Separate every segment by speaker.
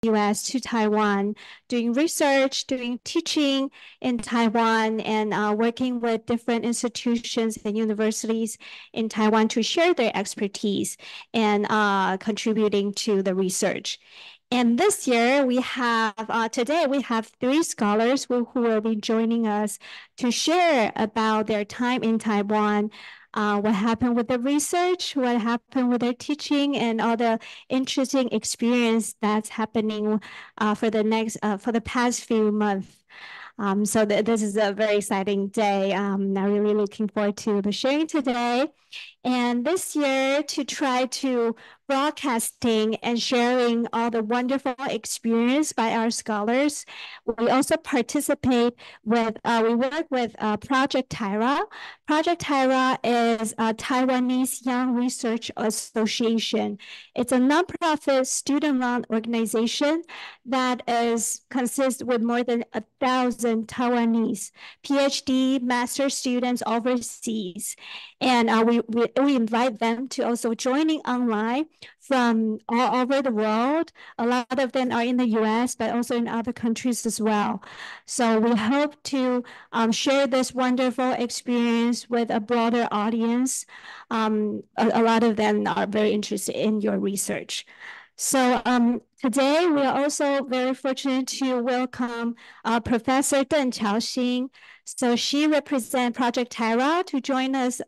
Speaker 1: U.S. to Taiwan, doing research, doing teaching in Taiwan, and working with different institutions and universities in Taiwan to share their expertise and contributing to the research. And this year, today we have 3 scholars who will be joining us to share about their time in Taiwan, what happened with the research, what happened with their teaching, and all the interesting experience that's happening for the past few months. So this is a very exciting day. I'm really looking forward to the sharing today. And this year, to try to broadcasting and sharing all the wonderful experience by our scholars, we also participate with, we work with Project Tyra. Project Tyra is a Taiwanese Young Research Association. It's a nonprofit student-run organization that consists with more than 1,000 Taiwanese PhD master students overseas. And we invite them to also joining online from all over the world. A lot of them are in the U.S., but also in other countries as well. So we hope to share this wonderful experience with a broader audience. A lot of them are very interested in your research. So today we are also very fortunate to welcome Professor Deng Qiaoxing. So she represents Project Tyra to join us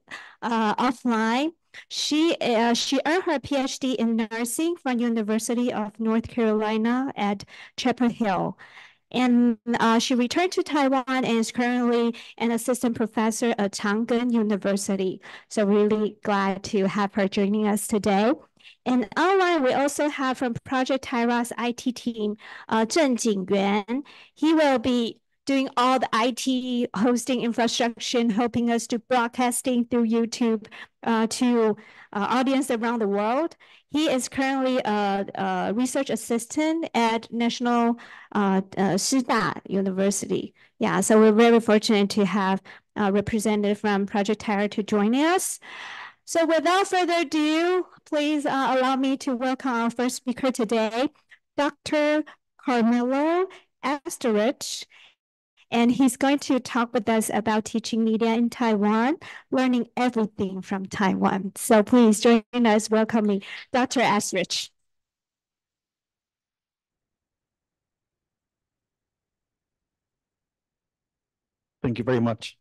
Speaker 1: offline. She earned her PhD in nursing from University of North Carolina at Chapel Hill. And she returned to Taiwan and is currently an assistant professor at Chang'an University. So really glad to have her joining us today. And online, we also have from Project Tyra's IT team, Zheng Jingyuan. He will be doing all the IT hosting infrastructure, helping us to broadcasting through YouTube to audience around the world. He is currently a research assistant at National Shida University. Yeah, so we're very fortunate to have a representative from Project Tyra to join us. So without further ado, please allow me to welcome our first speaker today, Dr. Carmelo Esterrich. And he's going to talk with us about teaching media in Taiwan, learning everything from Taiwan. So please join us welcoming Dr. Esterrich.
Speaker 2: Thank you very much.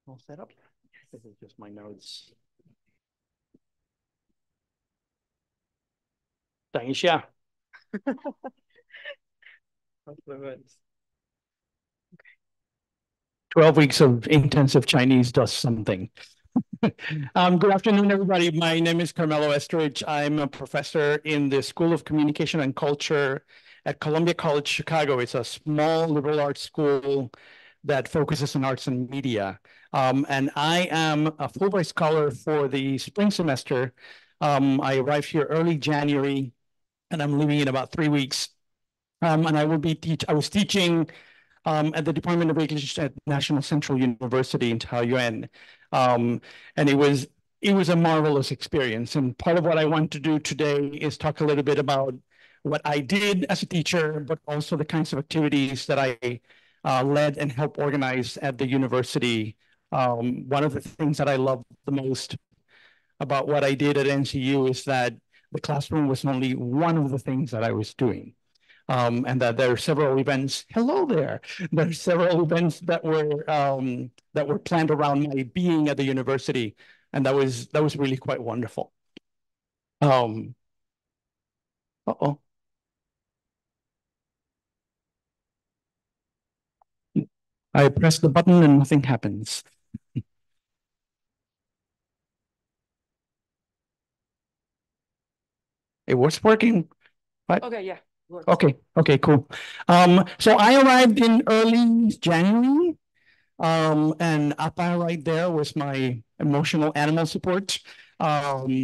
Speaker 2: All set up? This is just my notes. 等一下。Okay. 12 weeks of intensive Chinese does something. Good afternoon, everybody. My name is Carmelo Esterrich. I'm a professor in the School of Communication and Culture at Columbia College Chicago. It's a small liberal arts school that focuses on arts and media. And I am a Fulbright scholar for the spring semester. I arrived here early January, and I'm leaving in about 3 weeks. And I was teaching at the Department of English at National Central University in Taoyuan. And it was a marvelous experience. And part of what I want to do today is talk a little bit about what I did as a teacher, but also the kinds of activities that I led and helped organize at the university. One of the things that I love the most about what I did at NCU is that the classroom was only one of the things that I was doing. And that there are several events. Hello there. There are several events that were planned around my being at the university, and that was really quite wonderful. I press the button and nothing happens. It was working. What?
Speaker 3: Okay, yeah.
Speaker 2: Okay, cool. So I arrived in early January, and Appa right there was my emotional animal support. Okay,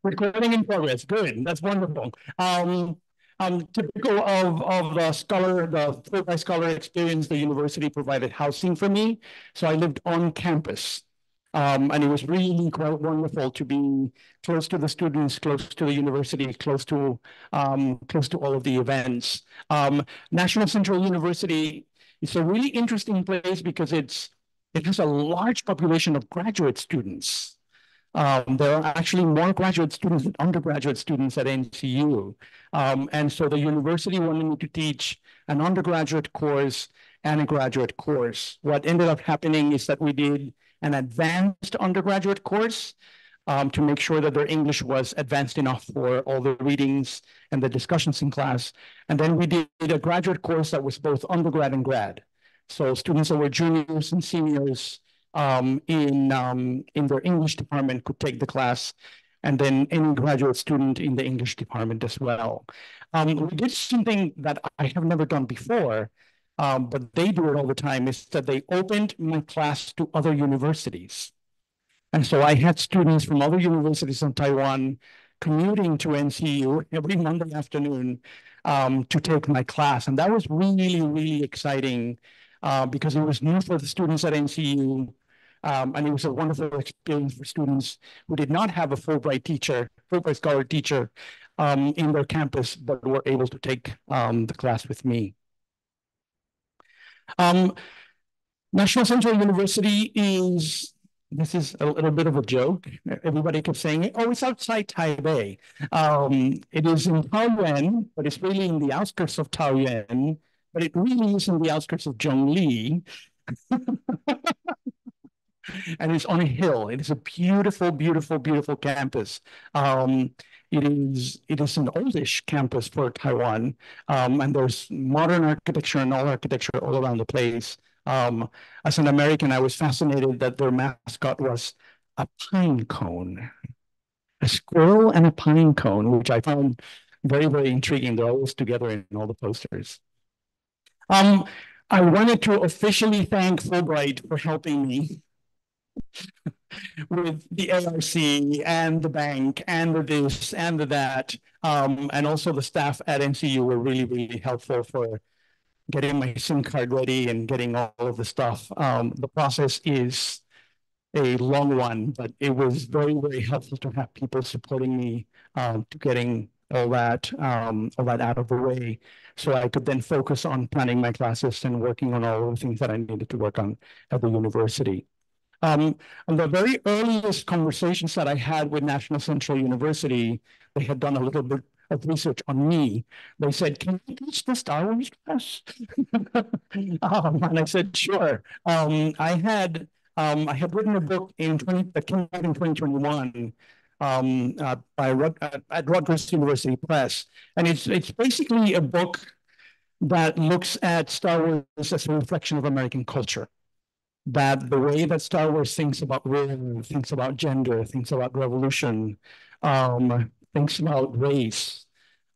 Speaker 2: recording in progress. Good, that's wonderful. Typical of the Fulbright scholar experience, the university provided housing for me, so I lived on campus. And it was really quite wonderful to be close to the students, close to the university, close to all of the events. National Central University is a really interesting place because it has a large population of graduate students. There are actually more graduate students than undergraduate students at NCU. And so the university wanted me to teach an undergraduate course and a graduate course. What ended up happening is that we did an advanced undergraduate course to make sure that their English was advanced enough for all the readings and the discussions in class. And then we did a graduate course that was both undergrad and grad. So students that were juniors and seniors in their English department could take the class, and then any graduate student in the English department as well. We did something that I have never done before, but they do it all the time, is that they opened my class to other universities. And so I had students from other universities in Taiwan commuting to NCU every Monday afternoon to take my class. And that was really, really exciting because it was new for the students at NCU. And it was a wonderful experience for students who did not have a Fulbright Scholar teacher in their campus, but were able to take the class with me. National Central University this is a little bit of a joke. Everybody kept saying, oh, it's outside Taipei. It is in Taoyuan, but it's really in the outskirts of Taoyuan, but it really is in the outskirts of Zhongli. And it's on a hill. It is a beautiful, beautiful, beautiful campus. It is an oldish campus for Taiwan, and there's modern architecture and all architecture all around the place. As an American, I was fascinated that their mascot was a pine cone, a squirrel and a pine cone, which I found very, very intriguing. They're always together in all the posters. I wanted to officially thank Fulbright for helping me with the ARC and the bank and the this and the that. And also the staff at NCU were really, really helpful for getting my SIM card ready and getting all of the stuff. The process is a long one, but it was very, very helpful to have people supporting me to getting all that out of the way, so I could then focus on planning my classes and working on all of the things that I needed to work on at the university. On the very earliest conversations that I had with National Central University, they had done a little bit of research on me. They said, can you teach the Star Wars class? And I said, sure. I had written a book that came out in 2021 at Rutgers University Press. And it's basically a book that looks at Star Wars as a reflection of American culture. That the way that Star Wars thinks about women, thinks about gender, thinks about revolution, thinks about race,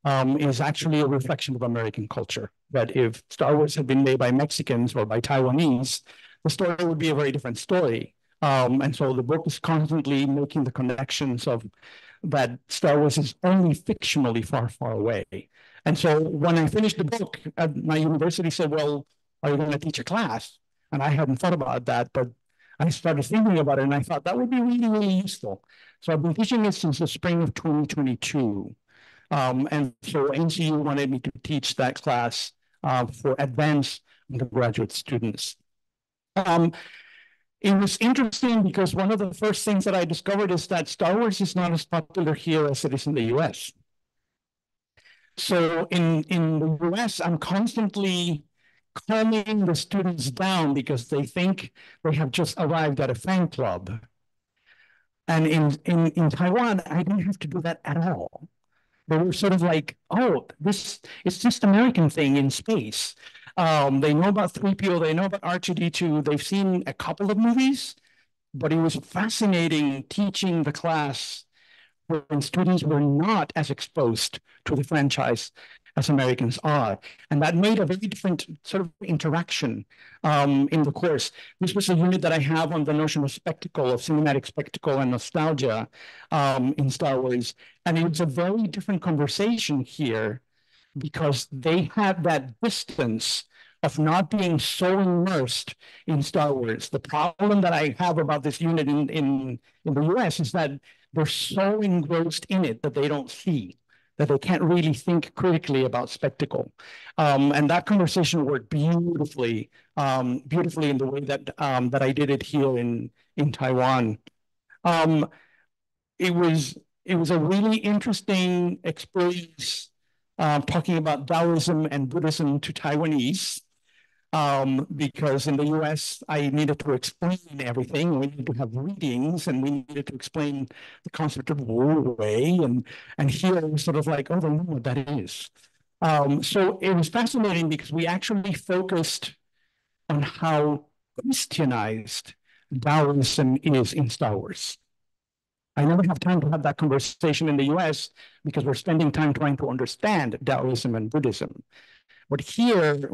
Speaker 2: is actually a reflection of American culture. That if Star Wars had been made by Mexicans or by Taiwanese, the story would be a very different story. And so the book is constantly making the connections of that Star Wars is only fictionally far, far away. And so when I finished the book, my university said, well, are you going to teach a class? And I hadn't thought about that, but I started thinking about it, and I thought that would be really, really useful. So I've been teaching it since the spring of 2022. And so NCU wanted me to teach that class for advanced undergraduate students. It was interesting because one of the first things that I discovered is that Star Wars is not as popular here as it is in the US. So in the US, I'm constantly calming the students down because they think they have just arrived at a fan club. And in Taiwan, I didn't have to do that at all. They were sort of like, oh, it's just American thing in space. They know about 3PO, they know about R2-D2, they've seen a couple of movies, but it was fascinating teaching the class when students were not as exposed to the franchise as Americans are. And that made a very different sort of interaction in the course. This was a unit that I have on the notion of spectacle, of cinematic spectacle and nostalgia in Star Wars. And it's a very different conversation here because they had that distance of not being so immersed in Star Wars. The problem that I have about this unit in the US is that they're so engrossed in it that they don't see, that they can't really think critically about spectacle. And that conversation worked beautifully, beautifully in the way that that I did it here in Taiwan. It was a really interesting experience talking about Taoism and Buddhism to Taiwanese. Because in the US, I needed to explain everything. We needed to have readings, and we needed to explain the concept of Wu Wei. And here it was sort of like, oh, they know what that is. So it was fascinating because we actually focused on how Christianized Taoism is in Star Wars. I never have time to have that conversation in the US because we're spending time trying to understand Taoism and Buddhism. But here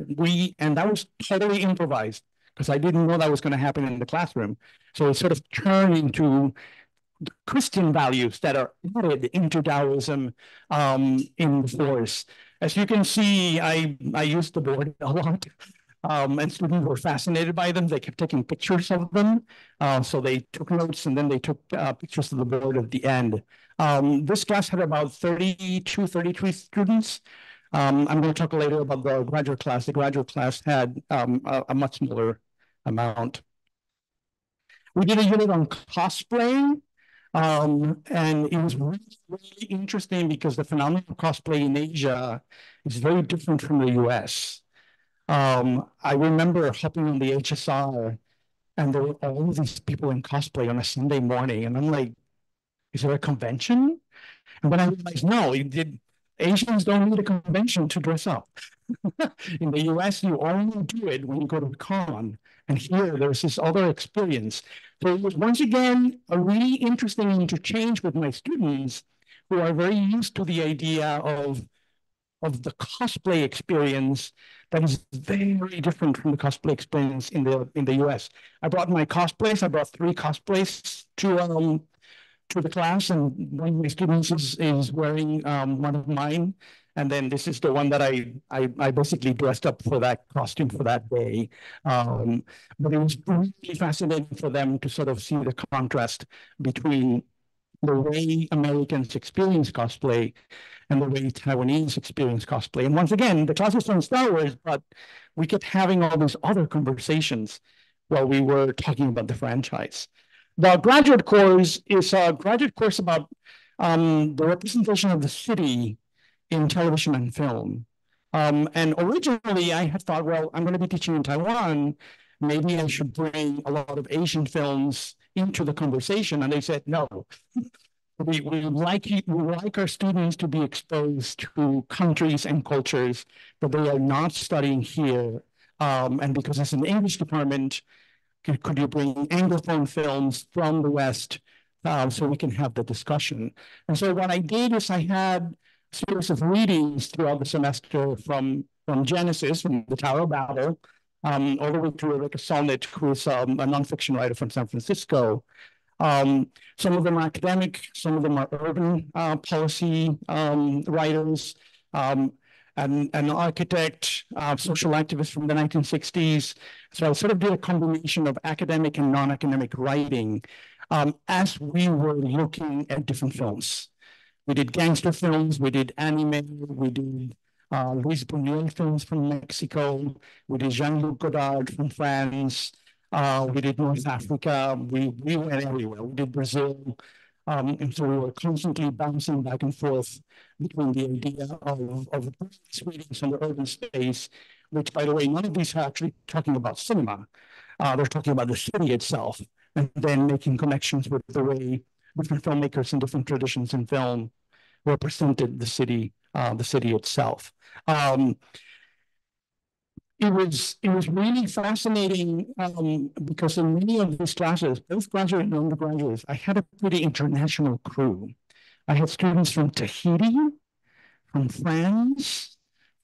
Speaker 2: and that was totally improvised because I didn't know that was going to happen in the classroom. So it sort of turned into Christian values that are added into Taoism in the force. As you can see, I used the board a lot. And students were fascinated by them. They kept taking pictures of them. So they took notes and then they took pictures of the board at the end. This class had about 32, 33 students. I'm going to talk later about the graduate class. The graduate class had a much smaller amount. We did a unit on cosplay, and it was really, really interesting because the phenomenon of cosplay in Asia is very different from the US. I remember hopping on the HSR, and there were all of these people in cosplay on a Sunday morning, and I'm like, is there a convention? And then I realized, no, Asians don't need a convention to dress up. In the US, you only do it when you go to a con. And here, there's this other experience. So it was, once again, a really interesting interchange with my students who are very used to the idea of the cosplay experience that is very different from the cosplay experience in the US. I brought my cosplays. I brought 3 cosplays to the class, and one of my students is wearing one of mine, and then this is the one that I basically dressed up for that costume for that day. But it was really fascinating for them to sort of see the contrast between the way Americans experience cosplay and the way Taiwanese experience cosplay. And once again, the class was on Star Wars, but we kept having all these other conversations while we were talking about the franchise. The graduate course is a graduate course about the representation of the city in television and film. And originally I had thought, well, I'm going to be teaching in Taiwan. Maybe I should bring a lot of Asian films into the conversation. And they said, no, we like our students to be exposed to countries and cultures that they are not studying here. And because it's an English department, could you bring Anglophone films from the West so we can have the discussion? And so what I did is I had a series of readings throughout the semester from Genesis, from the Tower of Babel, all the way to Rebecca Solnit, who is a nonfiction writer from San Francisco. Some of them are academic, some of them are urban policy writers, an architect, social activist from the 1960s. So I sort of did a combination of academic and non-academic writing as we were looking at different films. We did gangster films, we did anime, we did Luis Buñuel films from Mexico, we did Jean-Luc Godard from France, we did North Africa, we went everywhere, we did Brazil. And so we were constantly bouncing back and forth between the idea of the readings in the urban space, which, by the way, none of these are actually talking about cinema. They're talking about the city itself, and then making connections with the way different filmmakers and different traditions in film represented the city itself. It was really fascinating because in many of these classes, both graduate and undergraduates, I had a pretty international crew. I had students from Tahiti, from France,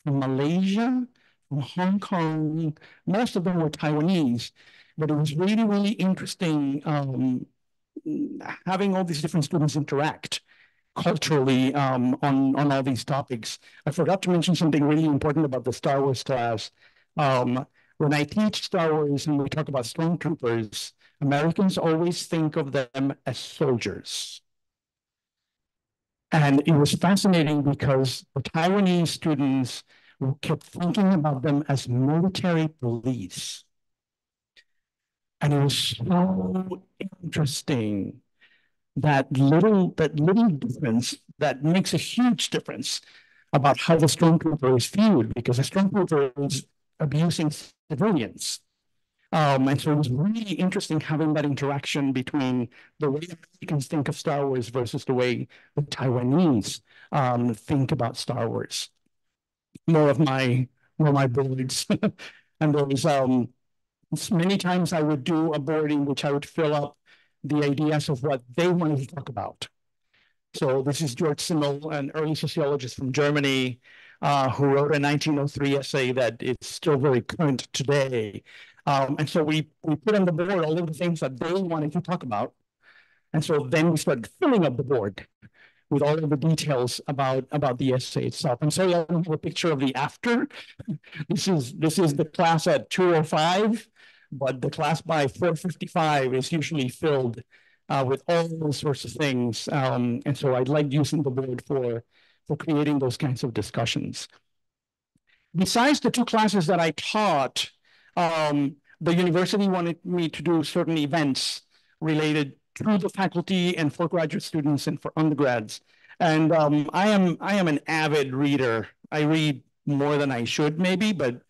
Speaker 2: from Malaysia, from Hong Kong. Most of them were Taiwanese, but it was really, really interesting having all these different students interact culturally on all these topics. I forgot to mention something really important about the Star Wars class. When I teach Star Wars and we talk about stormtroopers, Americans always think of them as soldiers. And it was fascinating because the Taiwanese students kept thinking about them as military police. And it was so interesting, that little difference that makes a huge difference about how the stormtrooper is viewed, because the stormtrooper is abusing civilians. And so it was really interesting having that interaction between the way Americans think of Star Wars versus the way the Taiwanese think about Star Wars. More of my boards. And there was many times I would do a board in which I would fill up the ideas of what they wanted to talk about. So this is George Simmel, an early sociologist from Germany, who wrote a 1903 essay that is still very current today. And so we put on the board all of the things that they wanted to talk about. And so then we started filling up the board with all of the details about the essay itself. And so I have a picture of the after. This is the class at 2:05, but the class by 4:55 is usually filled with all sorts of things. And so I like using the board for creating those kinds of discussions. Besides the two classes that I taught, the university wanted me to do certain events related to the faculty and for graduate students and for undergrads. And I am an avid reader. I read more than I should, maybe, but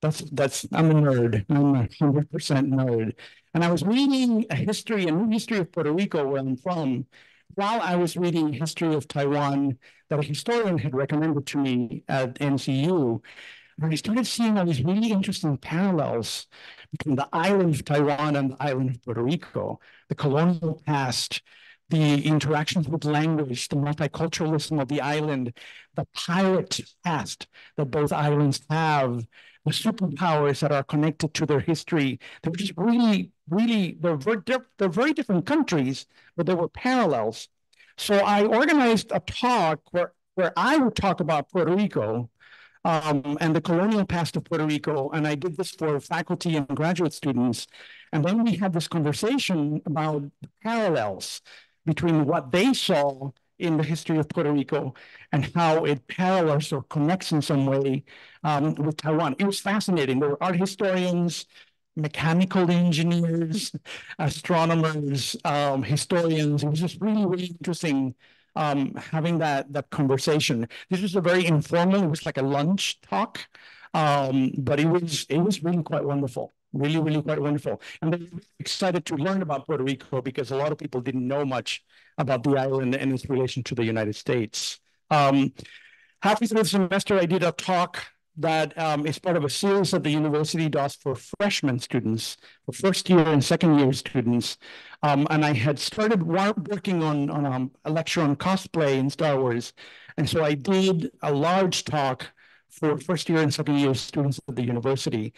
Speaker 2: I'm a nerd. I'm a 100% nerd. And I was reading a new history of Puerto Rico, where I'm from, while I was reading a history of Taiwan that a historian had recommended to me at NCU. And I started seeing all these really interesting parallels between the island of Taiwan and the island of Puerto Rico, the colonial past, the interactions with language, the multiculturalism of the island, the pirate past that both islands have, the superpowers that are connected to their history. They were just they're very different countries, but there were parallels. So I organized a talk where I would talk about Puerto Rico, and the colonial past of Puerto Rico. And I did this for faculty and graduate students. And then we had this conversation about the parallels between what they saw in the history of Puerto Rico and how it parallels or connects in some way with Taiwan. It was fascinating. There were art historians, mechanical engineers, astronomers, historians. It was just really, really interesting having that conversation. This was a very informal, it was like a lunch talk, but it was really quite wonderful. Really, really quite wonderful. And they're excited to learn about Puerto Rico because a lot of people didn't know much about the island and its relation to the United States. Halfway through the semester, I did a talk that is part of a series that the university does for freshman students, for first year and second year students. And I had started working on a lecture on cosplay in Star Wars. And so I did a large talk for first year and second year students at the university.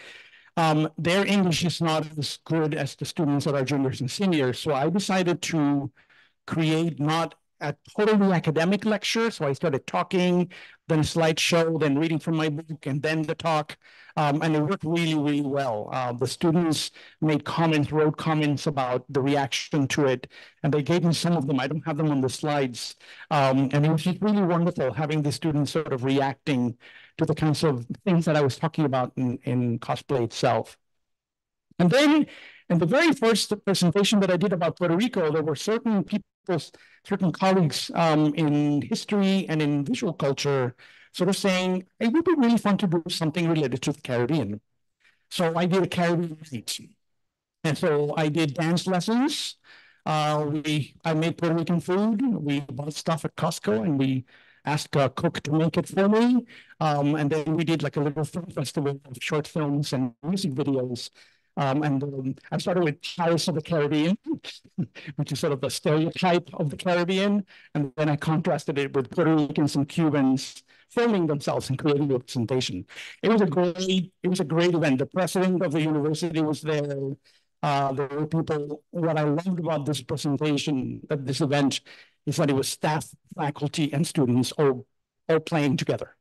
Speaker 2: Their English is not as good as the students that are juniors and seniors. So I decided to create not a totally academic lecture. So I started talking, then a slideshow, then reading from my book, and then the talk. And it worked really, really well. The students made comments, wrote comments about the reaction to it, and they gave me some of them. I don't have them on the slides. And it was just really wonderful having the students sort of reacting to the kinds of things that I was talking about in cosplay itself. And then in the very first presentation that I did about Puerto Rico, there were certain colleagues in history and in visual culture sort of saying, it would be really fun to do something related to the Caribbean. So I did a Caribbean night. And so I did dance lessons. I made Puerto Rican food. We bought stuff at Costco and we asked a cook to make it for me. And then we did like a little film festival of short films and music videos. I started with Pirates of the Caribbean, which is sort of the stereotype of the Caribbean. And then I contrasted it with Puerto Ricans and Cubans filming themselves and creating a presentation. It was a great event. The president of the university was there. There were people. What I loved about this presentation, this event, is that it was staff, faculty, and students all playing together.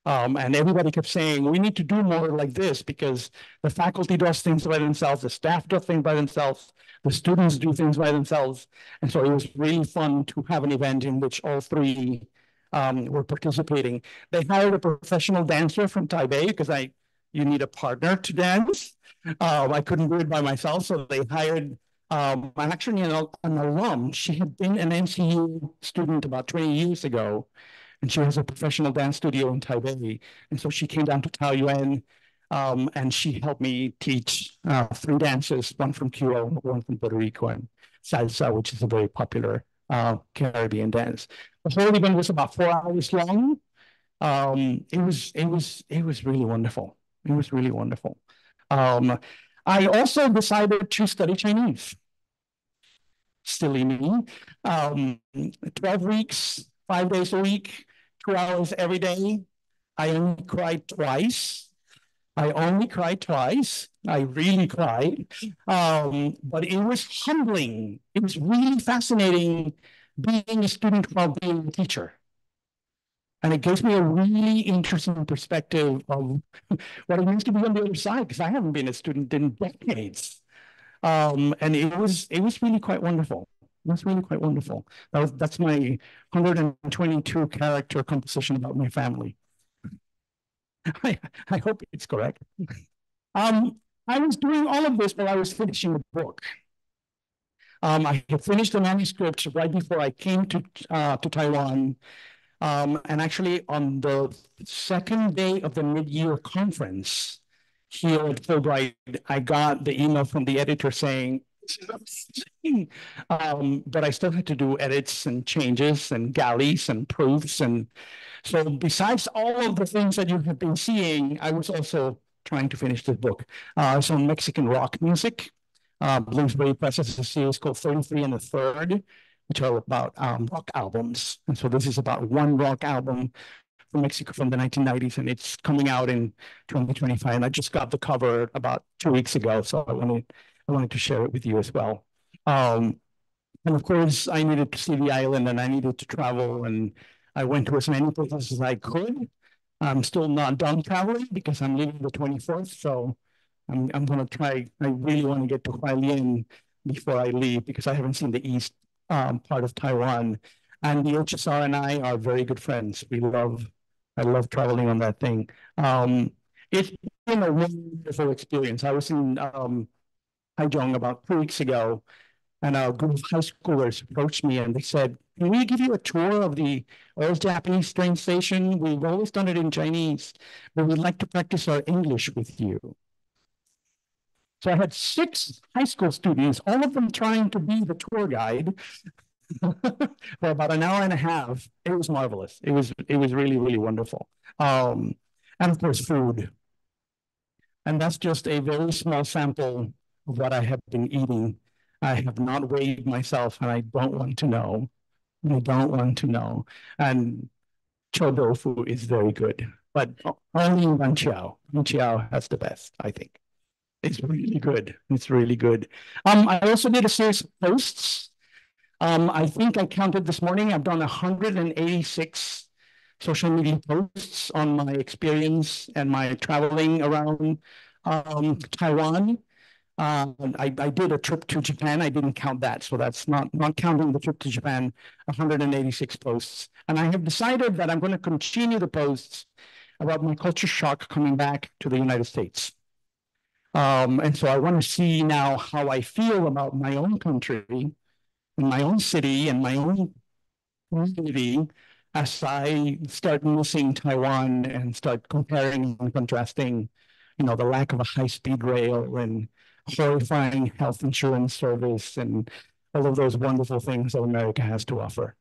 Speaker 2: And everybody kept saying, we need to do more like this because the faculty does things by themselves, the staff does things by themselves, the students do things by themselves. And so it was really fun to have an event in which all three were participating. They hired a professional dancer from Taipei because you need a partner to dance. I couldn't do it by myself, so they hired actually an alum. She had been an NCU student about 20 years ago, and she has a professional dance studio in Taipei. And so she came down to Taoyuan, and she helped me teach 3 dances, one from Cuba, one from Puerto Rico, and salsa, which is a very popular Caribbean dance. The whole event was about 4 hours long. It was really wonderful. It was really wonderful. I also decided to study Chinese. Silly me. 12 weeks, 5 days a week, 2 hours every day. I only cried twice. I really cried. But it was humbling. It was really fascinating being a student while being a teacher. And it gives me a really interesting perspective of what it means to be on the other side, because I haven't been a student in decades. And it was really quite wonderful. It was really quite wonderful. That's my 122 character composition about my family. I hope it's correct. I was doing all of this while I was finishing a book. I had finished the manuscript right before I came to Taiwan. And actually, on the second day of the mid-year conference here at Fulbright, I got the email from the editor saying, but I still had to do edits and changes and galleys and proofs. And so besides all of the things that you have been seeing, I was also trying to finish this book. It's on Mexican rock music. Bloomsbury Press has a series called 33 and a Third, which are about rock albums. And so this is about one rock album from Mexico from the 1990s, and it's coming out in 2025. And I just got the cover about 2 weeks ago, so I wanted to share it with you as well. And of course, I needed to see the island, and I needed to travel, and I went to as many places as I could. I'm still not done traveling because I'm leaving the 24th, so I'm going to try. I really want to get to Hualien before I leave because I haven't seen the east part of Taiwan. And the HSR and I are very good friends. I love traveling on that thing. It's been a wonderful experience. I was in Taichung about 2 weeks ago, and a group of high schoolers approached me and they said, can we give you a tour of the old Japanese train station? We've always done it in Chinese, but we'd like to practice our English with you. So I had 6 high school students, all of them trying to be the tour guide for about an hour and a half. It was marvelous. It was really, really wonderful. And of course, food. And that's just a very small sample of what I have been eating. I have not weighed myself, and I don't want to know. And chou tofu is very good, but only in Wanqiao. Wanqiao has the best, I think. It's really good. It's really good. I also did a series of posts. I think I counted this morning. I've done 186 social media posts on my experience and my traveling around Taiwan. I did a trip to Japan. I didn't count that, so that's not counting the trip to Japan. 186 posts, and I have decided that I'm going to continue the posts about my culture shock coming back to the United States. And so I want to see now how I feel about my own country, and my own city, and my own community as I start missing Taiwan and start comparing and contrasting, the lack of a high-speed rail and horrifying health insurance service and all of those wonderful things that America has to offer.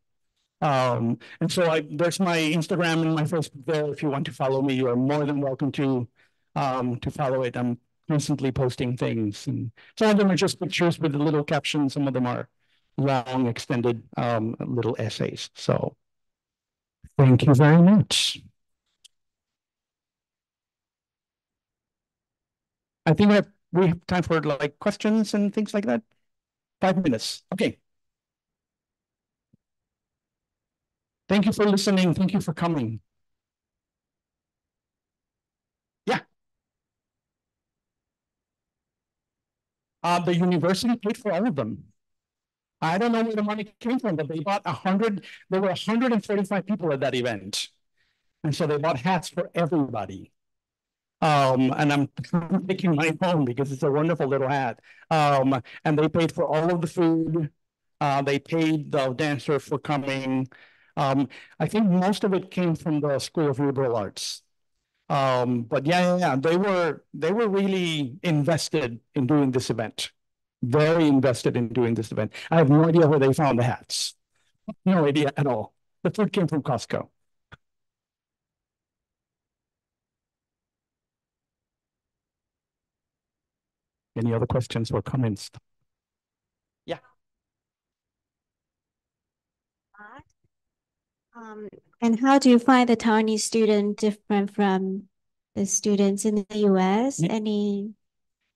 Speaker 2: And so there's my Instagram and my Facebook there. If you want to follow me, you are more than welcome to follow it. I'm constantly posting things, and some of them are just pictures with a little caption. Some of them are long, extended little essays. So thank you very much. I think we have time for like questions and things like that. 5 minutes. Okay. Thank you for listening. Thank you for coming. The university paid for all of them. I don't know where the money came from, but they bought 100. There were 145 people at that event. And so they bought hats for everybody. And I'm taking mine home because it's a wonderful little hat. And they paid for all of the food. They paid the dancer for coming. I think most of it came from the School of Liberal Arts. But yeah, they were really invested in doing this event. Very invested in doing this event. I have no idea where they found the hats. No idea at all. The food came from Costco. Any other questions or comments? Yeah.
Speaker 1: And how do you find the Taiwanese student different from the students in the U.S.? Any?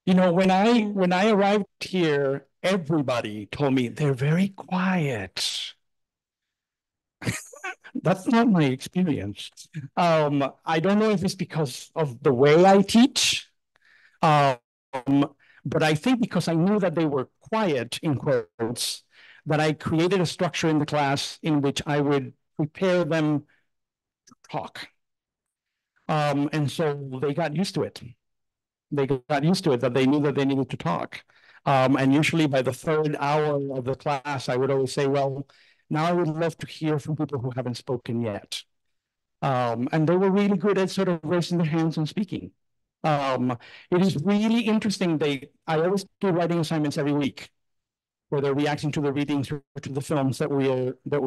Speaker 2: You know, when I arrived here, everybody told me they're very quiet. That's not my experience. I don't know if it's because of the way I teach, but I think because I knew that they were quiet, in quotes, that I created a structure in the class in which I would prepare them to talk. And so they got used to it. They got used to it, that they knew that they needed to talk. And usually by the third hour of the class, I would always say, well, now I would love to hear from people who haven't spoken yet. And they were really good at sort of raising their hands and speaking. It is really interesting. I always do writing assignments every week, where they're reacting to the readings or to the films that we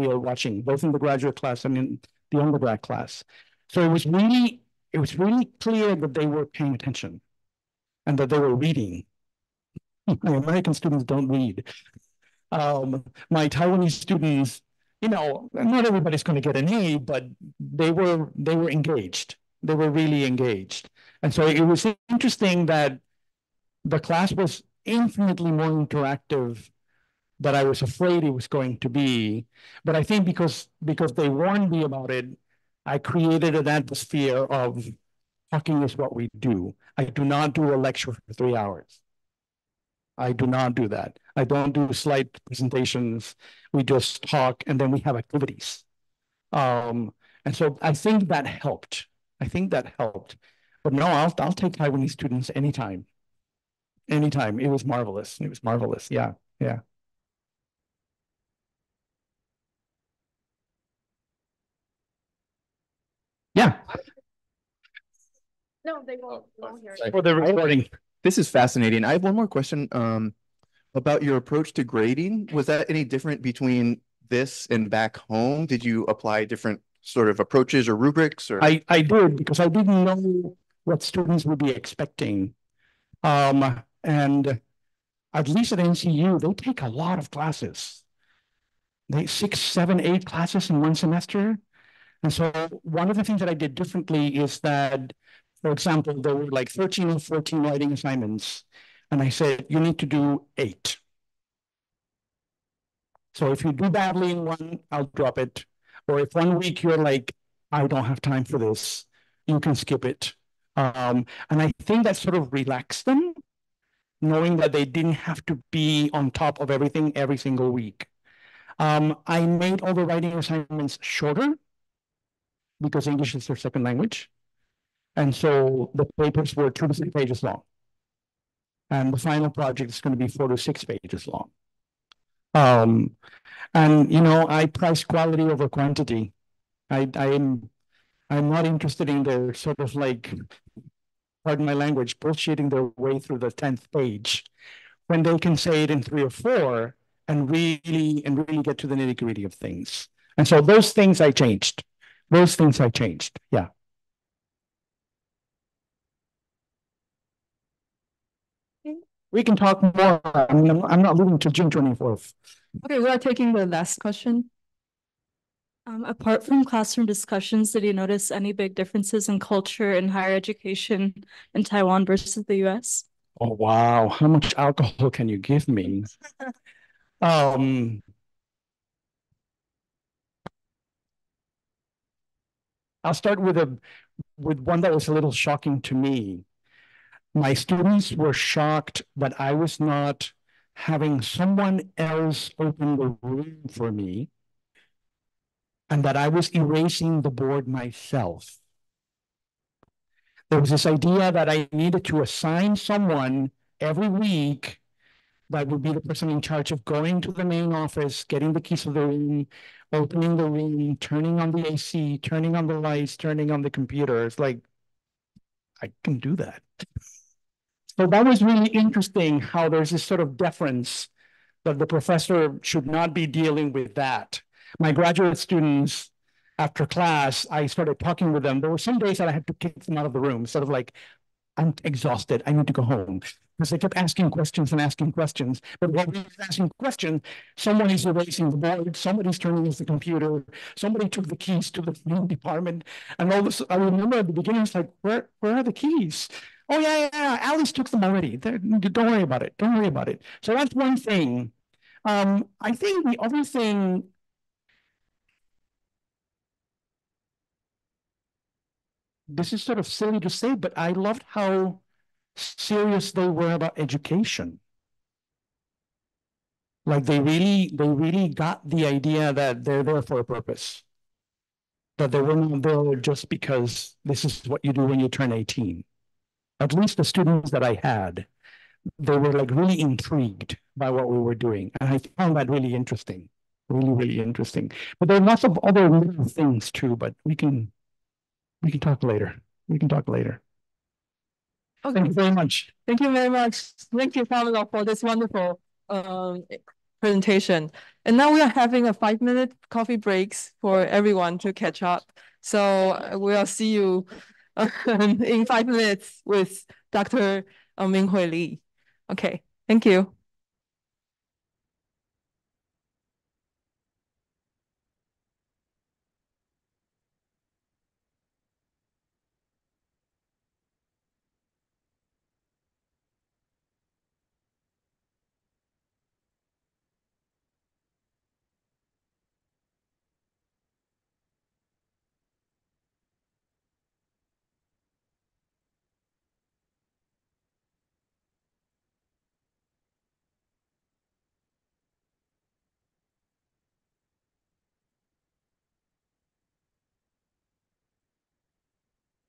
Speaker 2: are watching, both in the graduate class and in the undergrad class. So it was really clear that they were paying attention and that they were reading. My American students don't read. My Taiwanese students, you know, not everybody's going to get an A, but they were engaged. They were really engaged. And so it was interesting that the class was infinitely more interactive than I was afraid it was going to be. But I think because they warned me about it, I created an atmosphere of talking is what we do. I do not do a lecture for 3 hours. I do not do that. I don't do slide presentations. We just talk and then we have activities. And so I think that helped. But no, I'll take Taiwanese students anytime. Anytime. It was marvelous. It was marvelous. Yeah. Yeah. Yeah.
Speaker 3: No, they won't hear it.
Speaker 2: For the recording.
Speaker 4: This is fascinating. I have one more question about your approach to grading. Was that any different between this and back home? Did you apply different sort of approaches or rubrics? Or
Speaker 2: I did, because I didn't know what students would be expecting. And at least at NCU, they take a lot of classes. 6, 7, 8 classes in one semester. And so one of the things that I did differently is that, for example, there were like 13 or 14 writing assignments. And I said, you need to do 8. So if you do badly in one, I'll drop it. Or if one week you're like, I don't have time for this, you can skip it. And I think that sort of relaxed them, knowing that they didn't have to be on top of everything every single week. I made all the writing assignments shorter because English is their second language. And so the papers were 2 to 3 pages long. And the final project is going to be 4 to 6 pages long. And, you know, I price quality over quantity. I'm not interested in their sort of like, pardon my language, bullshitting their way through the 10th page when they can say it in 3 or 4 and really get to the nitty-gritty of things. And so those things I changed. Yeah. We can talk more. I mean, I'm not leaving till June 24th.
Speaker 3: Okay, we are taking the last question. Apart from classroom discussions, did you notice any big differences in culture and higher education in Taiwan versus the US?
Speaker 2: Oh, wow. How much alcohol can you give me? I'll start with one that was a little shocking to me. My students were shocked that I was not having someone else open the room for me and that I was erasing the board myself. There was this idea that I needed to assign someone every week that would be the person in charge of going to the main office, getting the keys of the room, opening the room, turning on the AC, turning on the lights, turning on the computer. It's like, I can do that. So that was really interesting how there's this sort of deference that the professor should not be dealing with that. My graduate students, after class, I started talking with them. There were some days that I had to kick them out of the room, sort of like, I'm exhausted. I need to go home. Because they kept asking questions and asking questions. But while we were asking questions, someone is erasing the board, somebody's turning off the computer, somebody took the keys to the main department. And all this, I remember at the beginning, it's like, where are the keys? Oh, yeah, Alice took them already. Don't worry about it. Don't worry about it. So that's one thing. I think the other thing, this is sort of silly to say, but I loved how serious they were about education. Like they really got the idea that they're there for a purpose. That they were not there just because this is what you do when you turn 18. At least the students that I had, they were like really intrigued by what we were doing. And I found that really interesting, really interesting. But there are lots of other little things too, but we can talk later. We can talk later.
Speaker 5: Okay.
Speaker 2: Thank you very much.
Speaker 5: Thank you very much. Thank you, Carmelo, for this wonderful presentation. And now we are having a 5-minute coffee breaks for everyone to catch up. So we'll see you in 5 minutes with Dr. Ming-Hui Lee. Okay, thank you.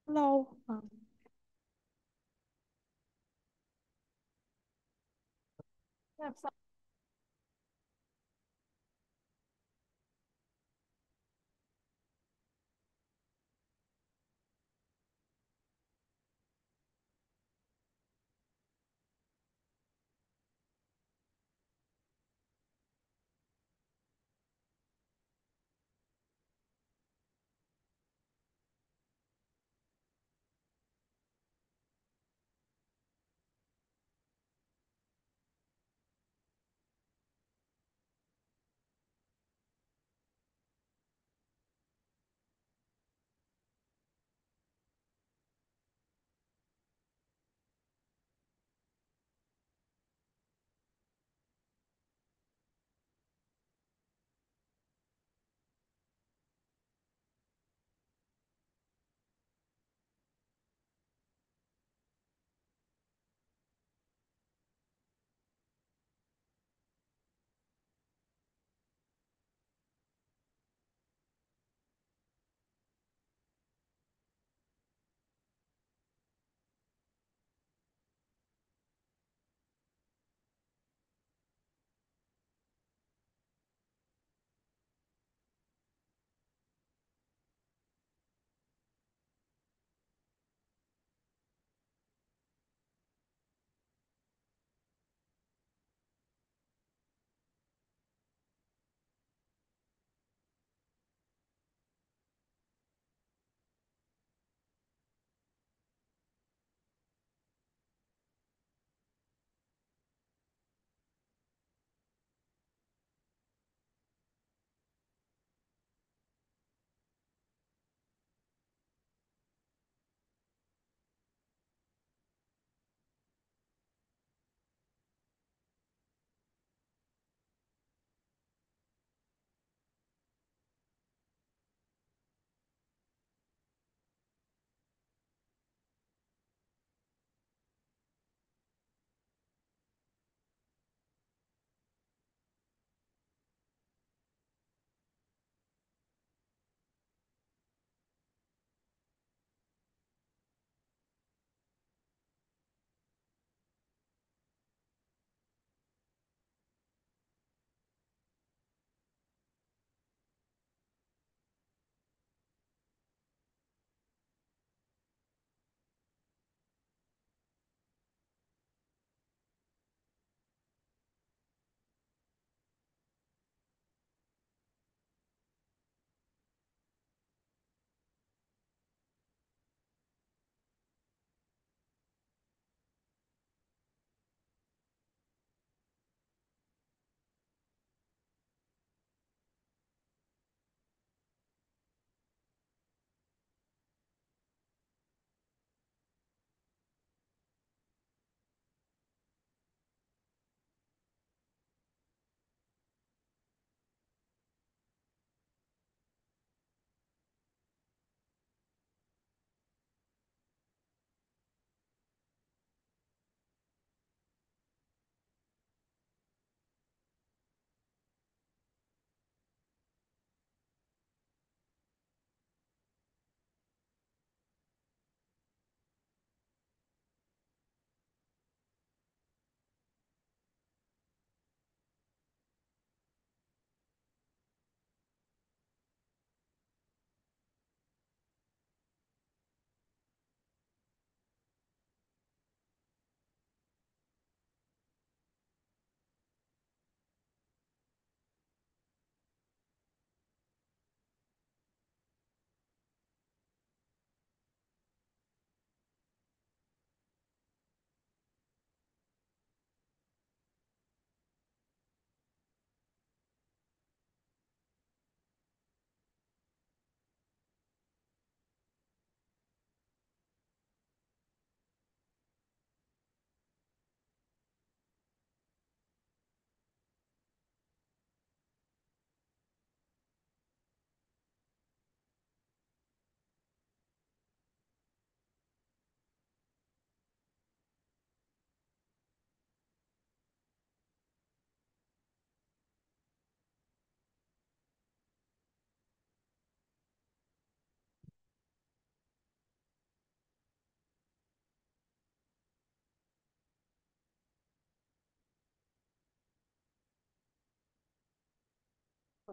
Speaker 1: Hello.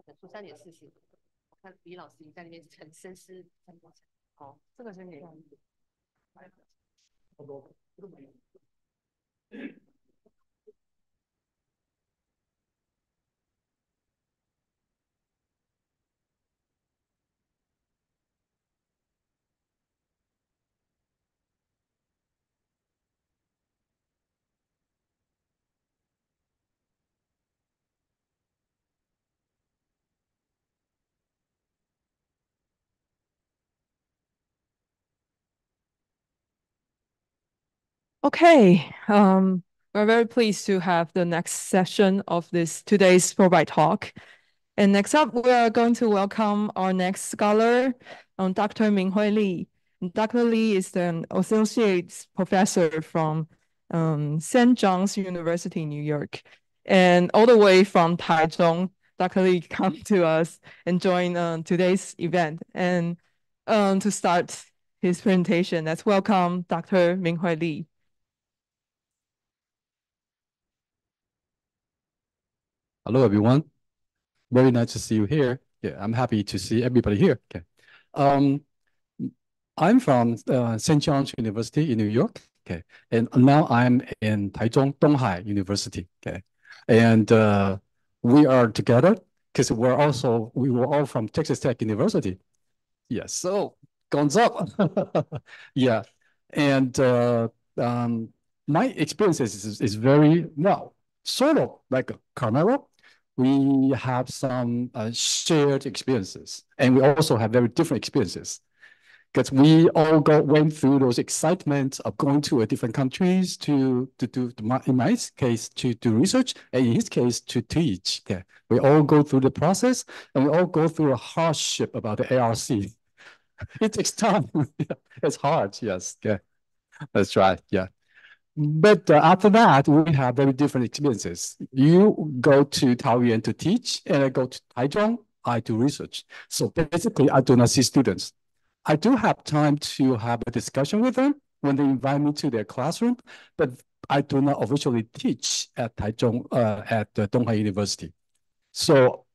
Speaker 6: 或者说3.40，我看李老师在那边很深思。哦，这个是你。
Speaker 5: Okay, we're very pleased to have the next session of today's Fulbright Talk. And next up, we are going to welcome our next scholar, Dr. Ming-Hui Li. Dr. Li is an associate professor from St. John's University, New York. And all the way from Taichung, Dr. Li come to us and join today's event. And to start his presentation, let's welcome Dr. Ming-Hui Li.
Speaker 7: Hello, everyone. Very nice to see you here. Yeah, I'm happy to see everybody here. Okay. I'm from St. John's University in New York. Okay. And now I'm in Taichung Donghai University. Okay. And we are together because we were all from Texas Tech University. Yeah. So guns up. Yeah. And my experience is very, well, sort of like Carmelo. We have some shared experiences, and we also have very different experiences because we all went through those excitements of going to different countries to do, in my case, to do research, and in his case, to teach. Okay. We all go through the process, and we all go through a hardship about the ARC. It takes time. It's hard, yes. Okay. That's right, yeah. But after that, we have very different experiences. You go to Taoyuan to teach, and I go to Taichung, I do research. So basically, I do not see students. I do have time to have a discussion with them when they invite me to their classroom, but I do not officially teach at Taichung, at Donghai University. So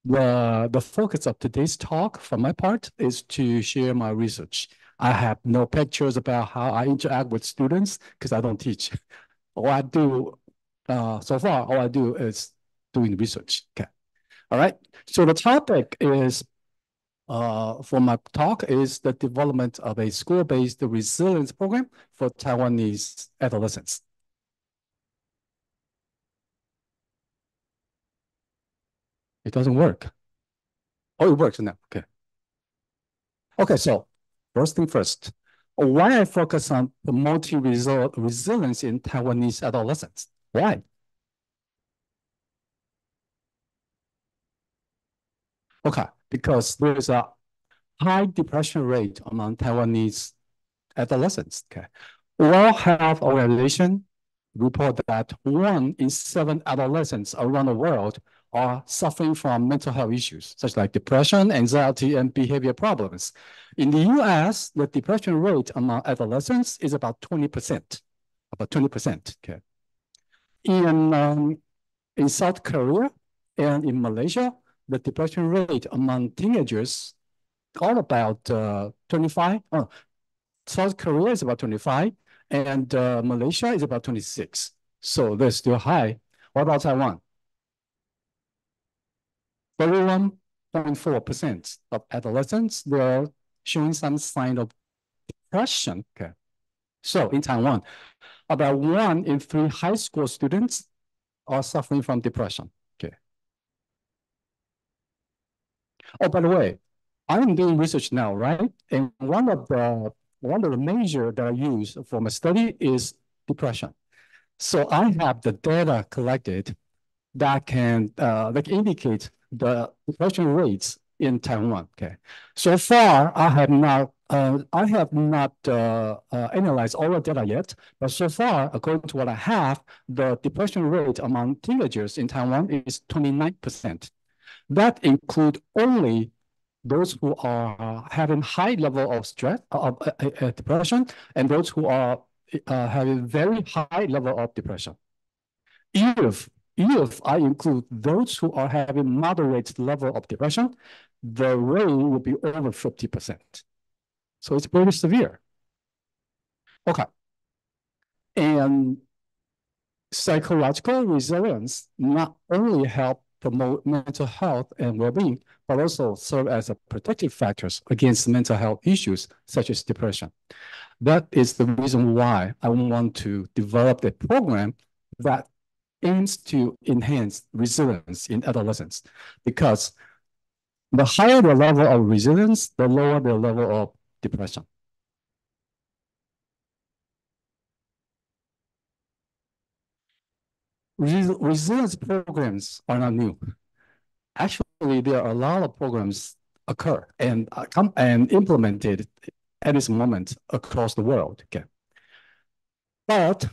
Speaker 7: the focus of today's talk, from my part, is to share my research. I have no pictures about how I interact with students because I don't teach. All I do, so far, all I do is doing research. Okay. All right. So the topic is, for my talk, is the development of a school-based resilience program for Taiwanese adolescents. It doesn't work. Oh, it works now. Okay. Okay, so first thing first, why I focus on promoting resilience in Taiwanese adolescents? Why? Okay, because there is a high depression rate among Taiwanese adolescents. Okay, World Health Organization report that 1 in 7 adolescents around the world are suffering from mental health issues, such like depression, anxiety, and behavior problems. In the U.S., the depression rate among adolescents is about 20%, okay. In South Korea and in Malaysia, the depression rate among teenagers are about 25. South Korea is about 25, and Malaysia is about 26. So they're still high. What about Taiwan? 31.4% of adolescents, they're showing some sign of depression. Okay. So in Taiwan, about 1 in 3 high school students are suffering from depression. Okay. Oh, by the way, I'm doing research now, right? And one of the measures that I use for my study is depression. So I have the data collected that can indicate the depression rates in Taiwan. Okay, so far I have not analyzed all the data yet, but so far, according to what I have, the depression rate among teenagers in Taiwan is 29%. That includes only those who are having high level of stress, of depression, and those who are having very high level of depression. If if I include those who are having moderate level of depression, the rate will be over 50%. So it's pretty severe. Okay. And psychological resilience not only help promote mental health and well-being, but also serve as a protective factors against mental health issues such as depression. That is the reason why I want to develop a program that aims to enhance resilience in adolescents, because the higher the level of resilience, the lower the level of depression. Resilience programs are not new. Actually, there are a lot of programs occur and implemented at this moment across the world. Okay, but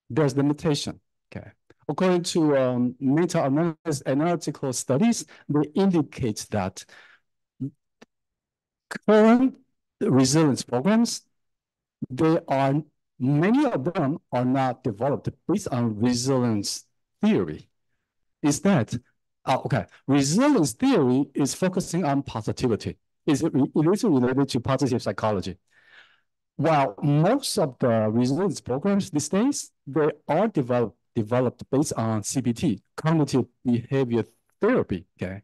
Speaker 7: there's limitation. Okay, according to meta-analytical studies, they indicate that current resilience programs, many of them are not developed based on resilience theory. Instead, resilience theory is focusing on positivity. It is related to positive psychology. While most of the resilience programs these days, they are developed based on CBT, cognitive behavior therapy, okay?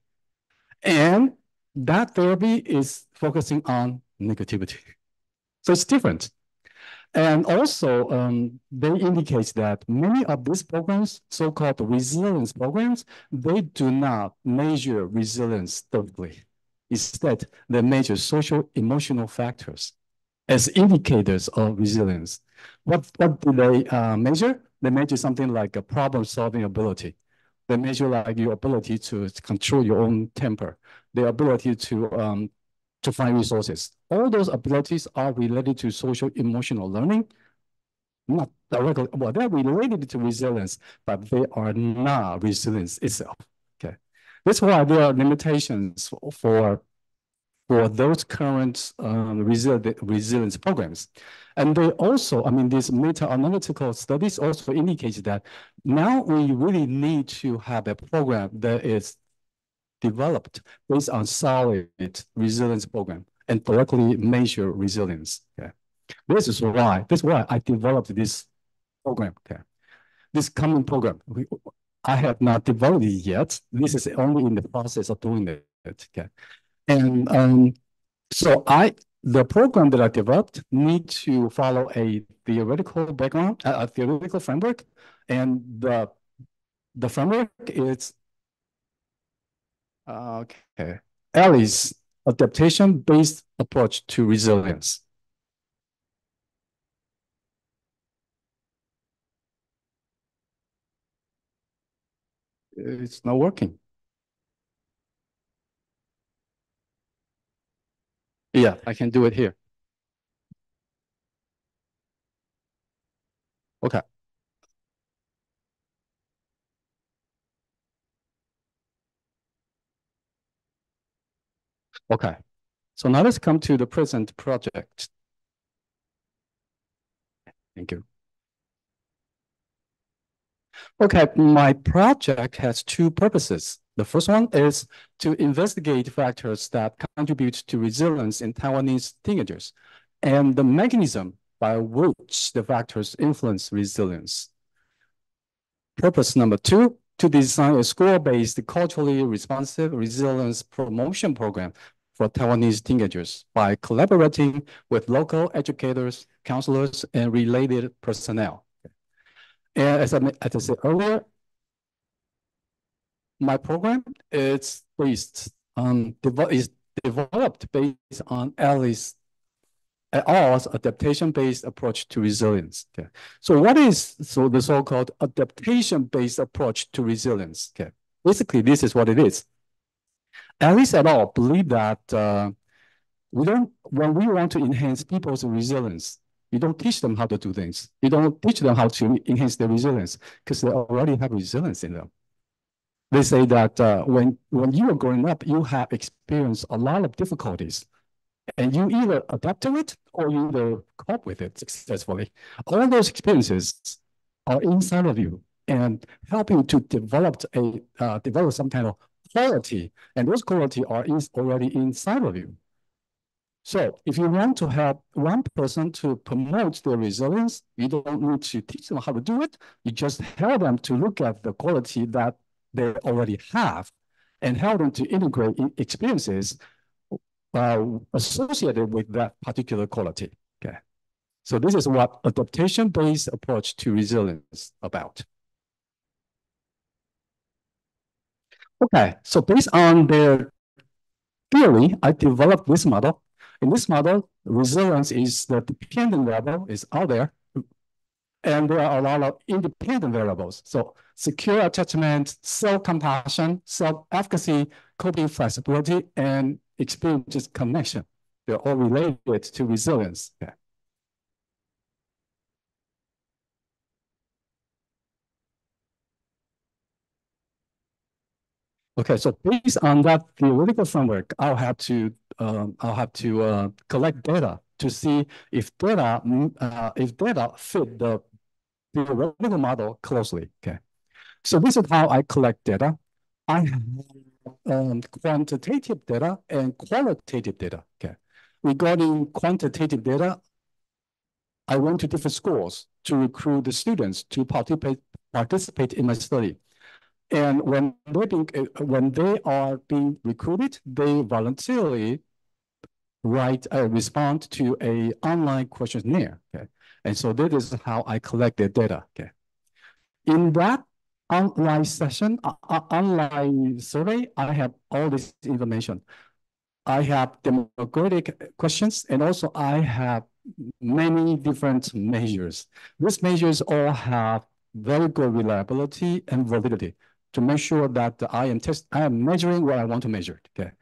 Speaker 7: And that therapy is focusing on negativity. So it's different. And also, they indicate that many of these programs, so-called resilience programs, they do not measure resilience directly. Instead, they measure social emotional factors as indicators of resilience. What do they measure? They measure something like a problem-solving ability. They measure like your ability to control your own temper, the ability to find resources. All those abilities are related to social emotional learning, not directly, well, they're related to resilience, but they are not resilience itself, okay? That's why there are limitations for those current resilience programs. And they also, I mean, these meta-analytical studies also indicate that now we really need to have a program that is developed based on solid resilience program and directly measure resilience. Okay, this is why I developed this program. Okay, this common program. I have not developed it yet. This is only in the process of doing it. Okay, and so the program that I developed need to follow a theoretical background, a theoretical framework, and the framework is okay. Alice, adaptation-based approach to resilience. It's not working. Yeah, I can do it here. Okay. Okay, so now let's come to the present project. Thank you. Okay, my project has two purposes. The first one is to investigate factors that contribute to resilience in Taiwanese teenagers and the mechanism by which the factors influence resilience. Purpose number two, to design a school-based culturally responsive resilience promotion program for Taiwanese teenagers by collaborating with local educators, counselors, and related personnel. And as I said earlier, my program is developed based on Alice et al.'s adaptation-based approach to resilience. Okay, so what is the so-called adaptation-based approach to resilience? Okay, basically this is what it is. Alice et al. Believe that when we want to enhance people's resilience, you don't teach them how to do things. You don't teach them how to enhance their resilience because they already have resilience in them. They say that when you are growing up, you have experienced a lot of difficulties, and you either adapt to it or you either cope with it successfully. All those experiences are inside of you, and help you to develop some kind of quality, and those quality are already inside of you. So if you want to help one person to promote their resilience, you don't need to teach them how to do it. You just help them to look at the quality that they already have and help them to integrate experiences associated with that particular quality. Okay. So this is what adaptation-based approach to resilience about. Okay, so based on their theory, I developed this model. In this model, resilience is the dependent variable is out there, and there are a lot of independent variables. So secure attachment, self-compassion, self-efficacy, coping flexibility, and experience connection. They're all related to resilience. Okay. Okay, so based on that theoretical framework, I'll have to collect data to see if data fit the theoretical model closely. Okay, so this is how I collect data. I have quantitative data and qualitative data. Okay, regarding quantitative data, I went to different schools to recruit the students to participate in my study. And when they are being recruited, they voluntarily respond to an online questionnaire. Okay, and so that is how I collect the data. Okay, in that online session, online survey, I have all this information. I have demographic questions, and also I have many different measures. These measures all have very good reliability and validity to make sure that I am measuring what I want to measure. Okay,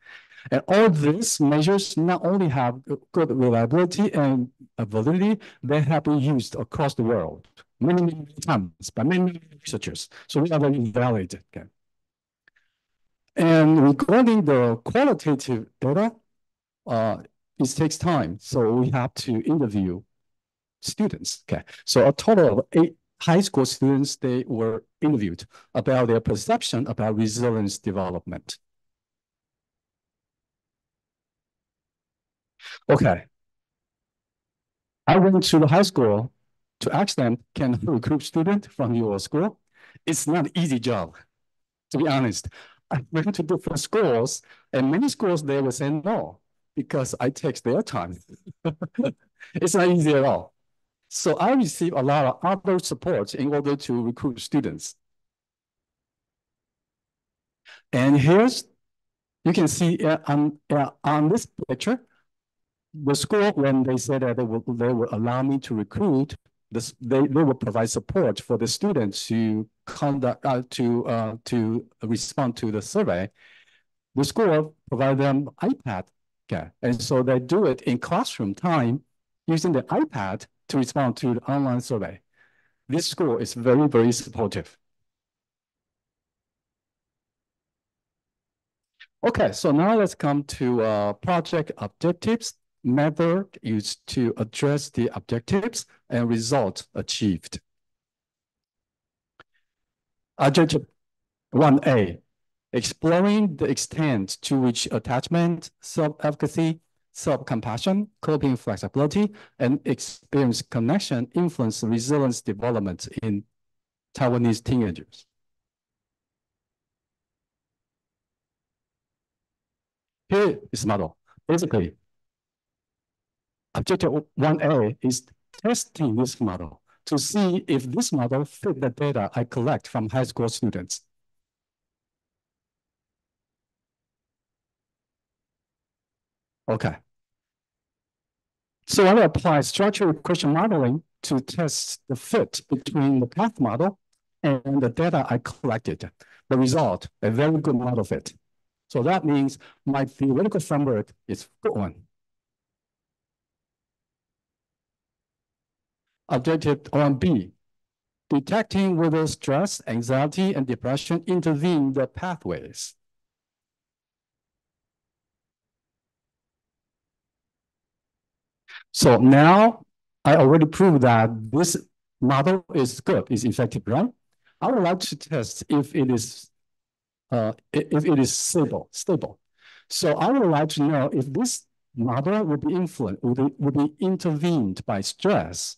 Speaker 7: and all these measures not only have good reliability and validity, they have been used across the world many times by many researchers. So we are very validated. Okay. And regarding the qualitative data, it takes time. So we have to interview students. Okay, so a total of 8 high school students, they were interviewed about their perception about resilience development. Okay, I went to the high school to ask them, can you recruit students from your school? It's not an easy job, to be honest. I went to different schools, and many schools, they would say no, because I take their time. It's not easy at all. So I received a lot of other support in order to recruit students. And here's, you can see on this picture, the school, when they said that they will allow me to recruit, they will provide support for the students to conduct, to respond to the survey. The school provide them iPad, okay, and so they do it in classroom time using the iPad to respond to the online survey. This school is very, very supportive. Okay, so now let's come to project objectives, method used to address the objectives and result achieved. Objective 1A, exploring the extent to which attachment, self-efficacy, self-compassion, coping flexibility, and experience connection influence resilience development in Taiwanese teenagers. Here is the model. Basically, objective 1A is testing this model to see if this model fit the data I collect from high school students. Okay. So I apply structural question modeling to test the fit between the path model and the data I collected. The result, a very good model fit. So that means my theoretical framework is good one. Objective 1B, detecting whether stress, anxiety, and depression intervene the pathways. So now I already proved that this model is good, is effective, right? I would like to test if it is stable. So I would like to know if this model would be influenced, would be intervened by stress,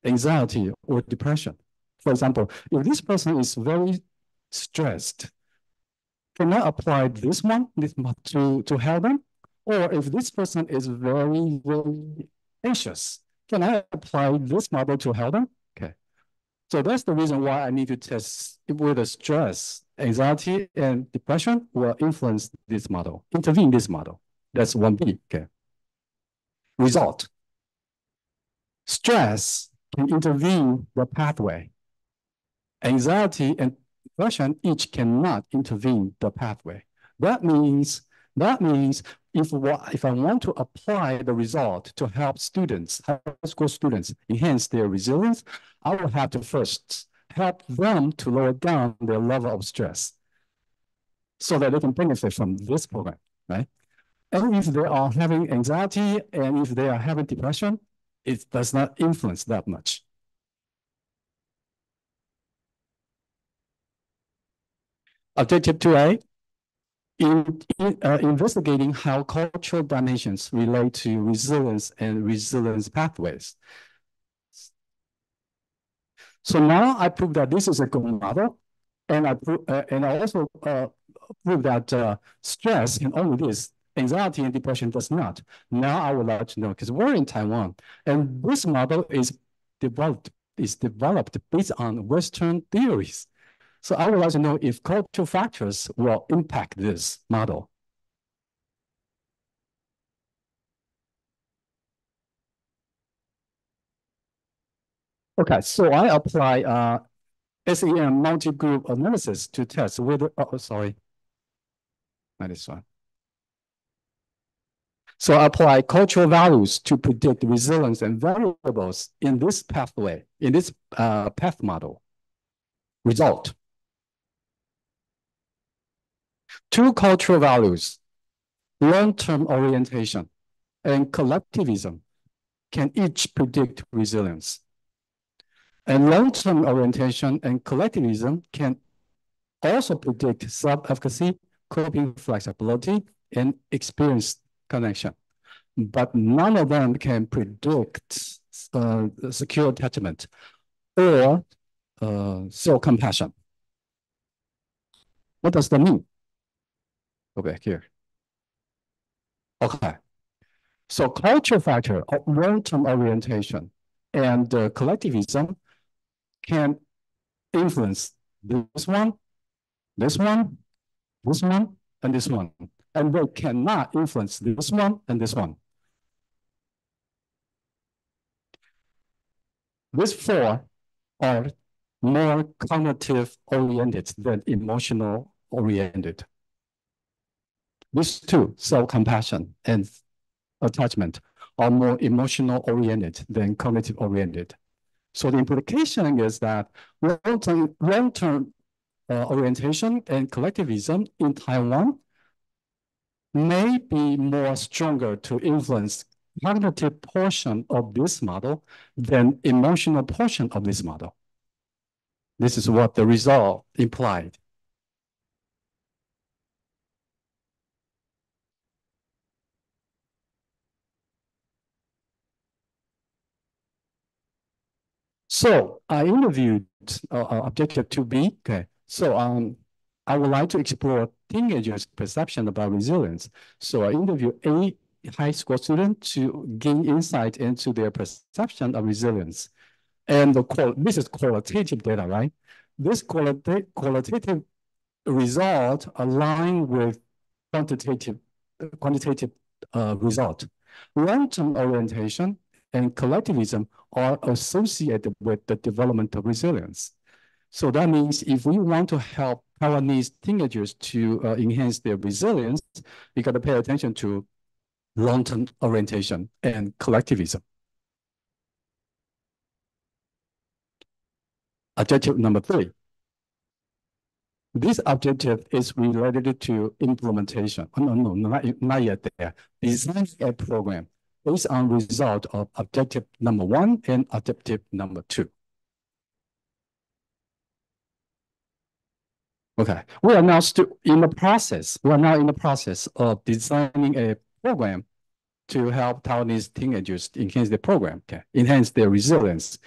Speaker 7: anxiety, or depression. For example, if this person is very stressed, can I apply this to help them? Or if this person is very, very anxious, can I apply this model to help them? Okay. So that's the reason why I need to test whether stress, anxiety, and depression will influence this model, intervene this model. That's 1B. Okay. Result. Stress can intervene the pathway. Anxiety and depression each cannot intervene the pathway. That means if I want to apply the result to help students, high school students, enhance their resilience, I will have to first help them to lower down their level of stress so that they can benefit from this program, right? And if they are having anxiety and if they are having depression, it does not influence that much. Objective 2A, investigating how cultural dimensions relate to resilience and resilience pathways. So now I prove that this is a good model, and I also prove that stress and only this, anxiety and depression does not. Now I would like to know, because we're in Taiwan, and this model is developed based on Western theories. So I would like to know if cultural factors will impact this model. Okay, so I apply SEM multi-group analysis to test whether, not this one. So I apply cultural values to predict resilience and variables in this pathway, in this path model. Result. Two cultural values, long-term orientation and collectivism, can each predict resilience. And long-term orientation and collectivism can also predict self-efficacy, coping flexibility, and experience connection. But none of them can predict secure attachment or self-compassion. What does that mean? Go back here. Okay. So cultural factor of long-term orientation and collectivism can influence this one, this one, this one, and this one. And they cannot influence this one and this one. These four are more cognitive oriented than emotional oriented. These two, self-compassion and attachment, are more emotional oriented than cognitive oriented. So the implication is that long-term orientation and collectivism in Taiwan may be more stronger to influence cognitive portion of this model than emotional portion of this model. This is what the result implied. So I interviewed objective 2B. Okay. So I would like to explore teenagers' perception about resilience. So I interviewed 8 high school students to gain insight into their perception of resilience. And this is qualitative data, right? This qualitative result align with quantitative result. Long-term orientation and collectivism are associated with the development of resilience. So that means if we want to help Taiwanese teenagers to enhance their resilience, we got to pay attention to long-term orientation and collectivism. Objective number 3. This objective is related to implementation. Oh, no, not yet there. Design a program based on result of objective number 1 and objective number 2. Okay, we are now still in the process. We are now in the process of designing a program to help Taiwanese teenagers enhance their program, okay, enhance their resilience.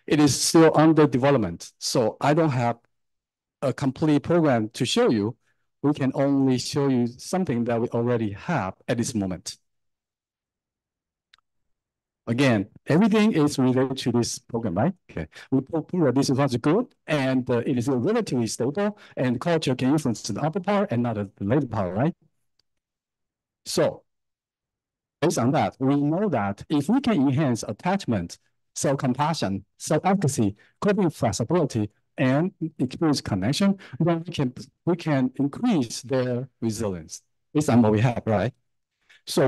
Speaker 7: It is still under development, so I don't have a complete program to show you. We can only show you something that we already have at this moment. Again, everything is related to this program, right? Okay, we prove that this is good, and it is relatively stable, and culture can influence the upper part and not the later part, right? So, based on that, we know that if we can enhance attachment, self-compassion, self-efficacy, coping flexibility, and experience connection, then we can increase their resilience based on what we have, right? So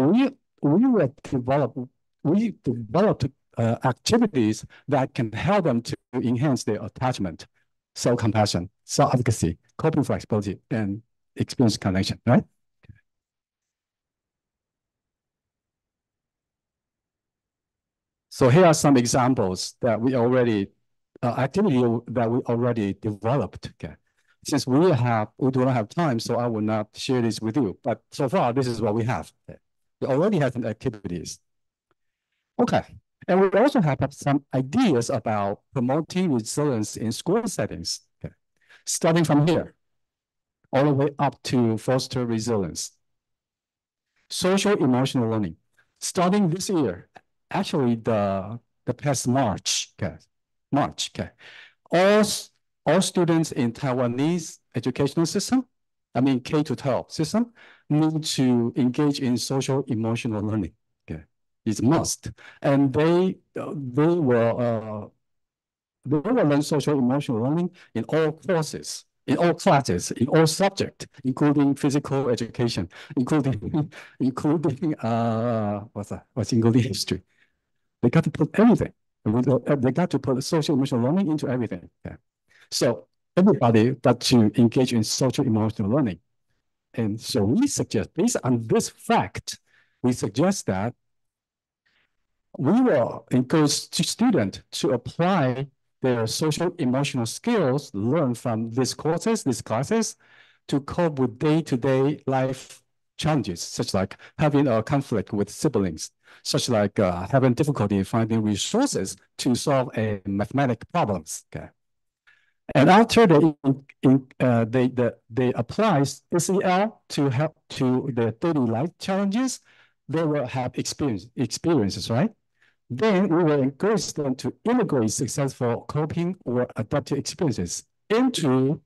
Speaker 7: we developed activities that can help them to enhance their attachment, self-compassion, self-efficacy, coping flexibility, and experience connection, right? So here are some examples that we already, activity that we already developed, okay? Since we do not have time, so I will not share this with you, but so far, this is what we have. Okay? We already have some activities. Okay, and we also have some ideas about promoting resilience in school settings, okay? Starting from here, all the way up to foster resilience. Social emotional learning. Starting this year, actually the past March, okay? Okay. All students in Taiwanese educational system, I mean K-12 system, need to engage in social emotional learning. Okay, it's a must, and they will learn social emotional learning in all courses, in all classes, in all subjects, including physical education, including what's including history. They got to put everything. They got to put social emotional learning into everything. Okay. So everybody got to engage in social emotional learning. And so we suggest, based on this fact, we suggest that we will encourage students to apply their social emotional skills learned from these classes, to cope with day-to-day life challenges, such like having a conflict with siblings, such like having difficulty finding resources to solve a mathematical problems. Okay, and after they apply SEL to help to their daily life challenges, they will have experiences, right? Then we will encourage them to integrate successful coping or adaptive experiences into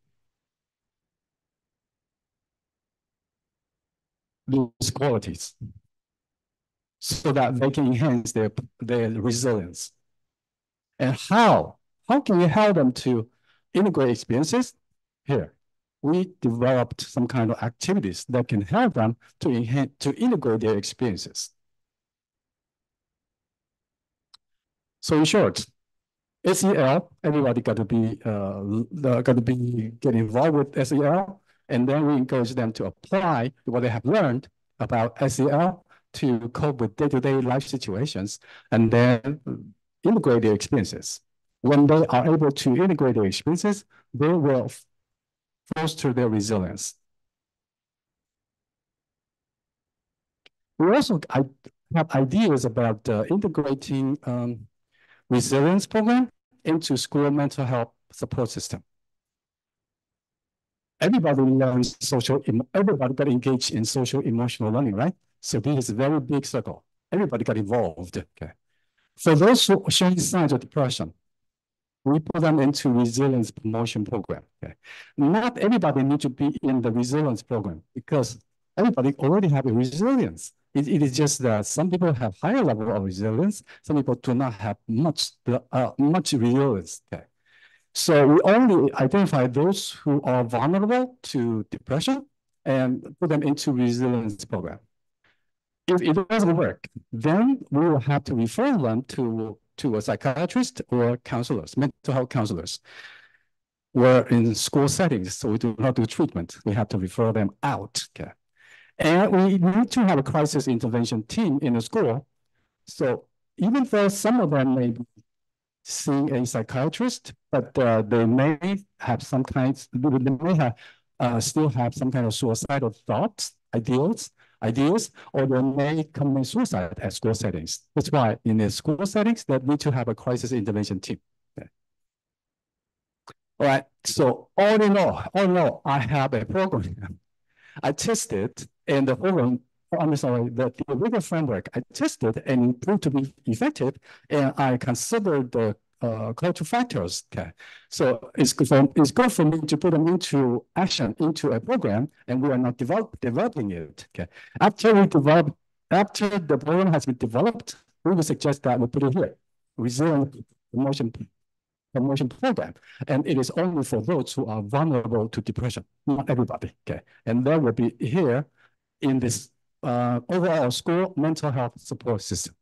Speaker 7: those qualities, so that they can enhance their resilience. And how can we help them to integrate experiences? Here, we developed some kind of activities that can help them to integrate their experiences. So in short, SEL, everybody got to be get involved with SEL, and then we encourage them to apply what they have learned about SEL to cope with day-to-day life situations, and then integrate their experiences. When they are able to integrate their experiences, they will foster their resilience. We also have ideas about integrating resilience program into school mental health support system. Everybody learns everybody got engaged in social emotional learning, right? So this is a very big circle. Everybody got involved, okay? For those who are showing signs of depression, we put them into resilience promotion program, okay? Not everybody needs to be in the resilience program, because everybody already have a resilience. It is just that some people have higher level of resilience, some people do not have much resilience, okay? So we only identify those who are vulnerable to depression and put them into resilience program. If it doesn't work, then we will have to refer them to a psychiatrist or counselors, mental health counselors. We're in school settings, so we do not do treatment. We have to refer them out, okay? And we need to have a crisis intervention team in the school. So even though some of them may be seeing a psychiatrist, but they may have still have some kind of suicidal thoughts, ideas, or they may commit suicide at school settings. That's why in the school settings, they need to have a crisis intervention team. Okay. All right, so all in all, I have a program. I tested, and the program, the legal framework, I tested and it proved to be effective, and I considered the cultural factors. Okay, so it's good for me to put them into action into a program, and we are not developing it. Okay, after the program has been developed, we will suggest that we put it here, resilient promotion program, and it is only for those who are vulnerable to depression, not everybody. Okay, and that will be here in this overall school mental health support system.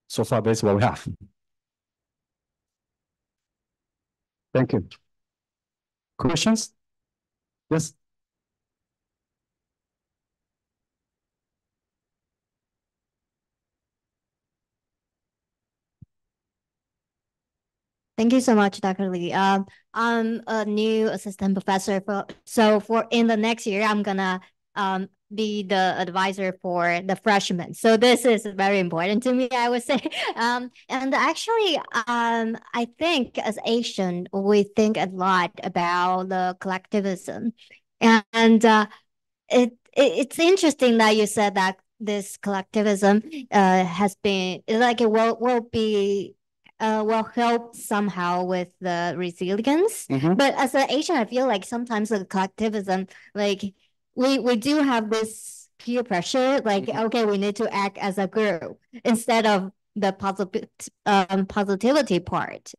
Speaker 7: So far, that's what we have. Thank you. Questions? Yes.
Speaker 8: Thank you so much, Dr. Lee. I'm a new assistant professor for in the next year, I'm gonna be the advisor for the freshmen. So this is very important to me, I would say. And actually, I think as Asian, we think a lot about the collectivism, and it's interesting that you said that this collectivism has been like it will help somehow with the resilience. But as an Asian, I feel like sometimes the collectivism, like we do have this peer pressure, like, okay, we need to act as a group instead of the positivity part